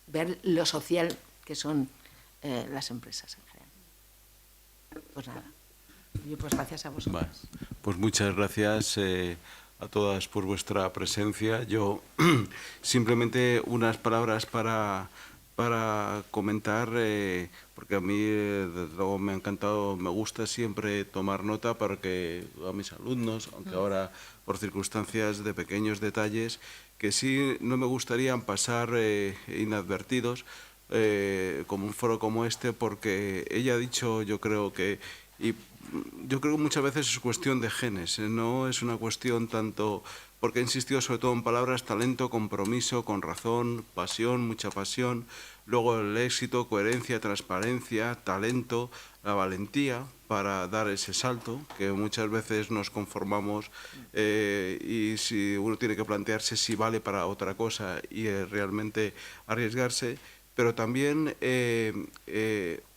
ver lo social que son las empresas en general. Pues nada, y pues gracias a vosotros. Pues muchas gracias a todas por vuestra presencia. Yo simplemente unas palabras para comentar, porque a mí desde luego me ha encantado, me gusta siempre tomar nota para que a mis alumnos, aunque ahora por circunstancias de pequeños detalles, que sí no me gustaría pasar inadvertidos, como un foro como este, porque ella ha dicho, yo creo que muchas veces es cuestión de genes, no es una cuestión tanto, porque ha insistido sobre todo en palabras talento, compromiso, con razón, pasión, mucha pasión, luego el éxito, coherencia, transparencia, talento, la valentía para dar ese salto, que muchas veces nos conformamos y si uno tiene que plantearse si vale para otra cosa y realmente arriesgarse. Pero también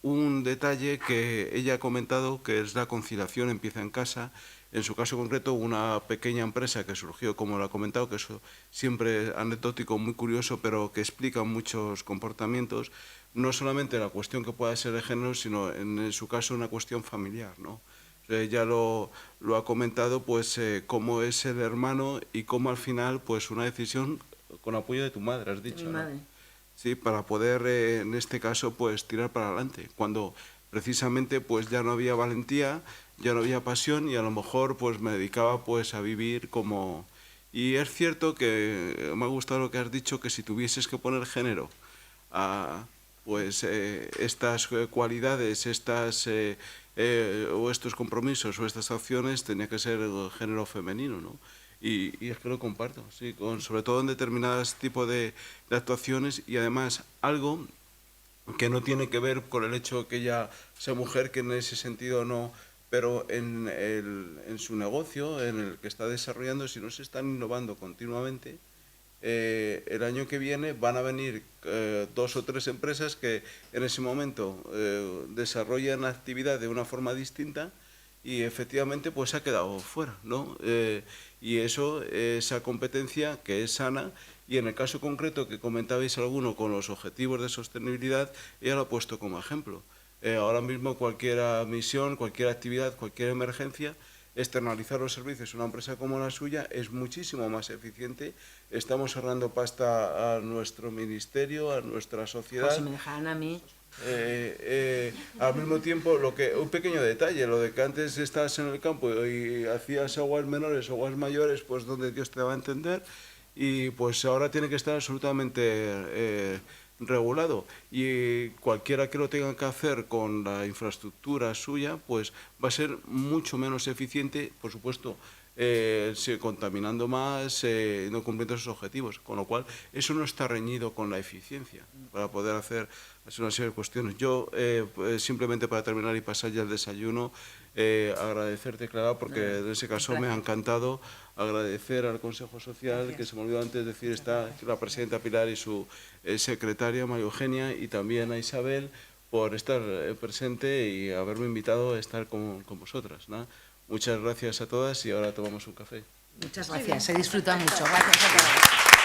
un detalle que ella ha comentado, que es la conciliación empieza en casa. En su caso concreto, una pequeña empresa que surgió, como lo ha comentado, que eso siempre es anecdótico, muy curioso, pero que explica muchos comportamientos, no solamente la cuestión que pueda ser de género, sino en su caso una cuestión familiar, ¿no? Ella lo ha comentado, pues cómo es el hermano y cómo al final, pues una decisión con apoyo de tu madre, has dicho, Mi madre. ¿no? Sí, para poder, en este caso, pues tirar para adelante, cuando precisamente pues ya no había valentía, ya no había pasión y a lo mejor pues me dedicaba pues a vivir como... Y es cierto que me ha gustado lo que has dicho, que si tuvieses que poner género a pues estas cualidades, o estos compromisos o estas acciones, tenía que ser el género femenino, ¿no? Y es que lo comparto, sí, sobre todo en determinados tipos de actuaciones y además algo que no tiene que ver con el hecho de que ella sea mujer, que en ese sentido no, pero en su negocio, en el que está desarrollando, si no se están innovando continuamente, el año que viene van a venir 2 o 3 empresas que en ese momento desarrollan actividad de una forma distinta y efectivamente pues se ha quedado fuera, ¿no? Y eso, esa competencia que es sana, y en el caso concreto que comentabais alguno con los objetivos de sostenibilidad, ella lo ha puesto como ejemplo. Ahora mismo cualquier misión, cualquier actividad, cualquier emergencia, externalizar los servicios a una empresa como la suya es muchísimo más eficiente. Estamos ahorrando pasta a nuestro ministerio, a nuestra sociedad. Pues si me dejaran a mí... Al mismo tiempo, un pequeño detalle, lo de que antes estabas en el campo y hacías aguas menores o aguas mayores, pues donde Dios te va a entender, y pues ahora tiene que estar absolutamente regulado, y cualquiera que lo tenga que hacer con la infraestructura suya, pues va a ser mucho menos eficiente, por supuesto, contaminando más, no cumpliendo esos objetivos, con lo cual eso no está reñido con la eficiencia para poder hacer una serie de cuestiones. Yo, simplemente para terminar y pasar ya el desayuno, agradecerte, Clara, porque en ese caso me ha encantado, agradecer al Consejo Social, que se me olvidó antes decir, está la presidenta Pilar y su secretaria María Eugenia, y también a Isabel por estar presente y haberme invitado a estar con vosotras, ¿no? Muchas gracias a todas y ahora tomamos un café. Muchas gracias, se disfruta mucho. Gracias a todos.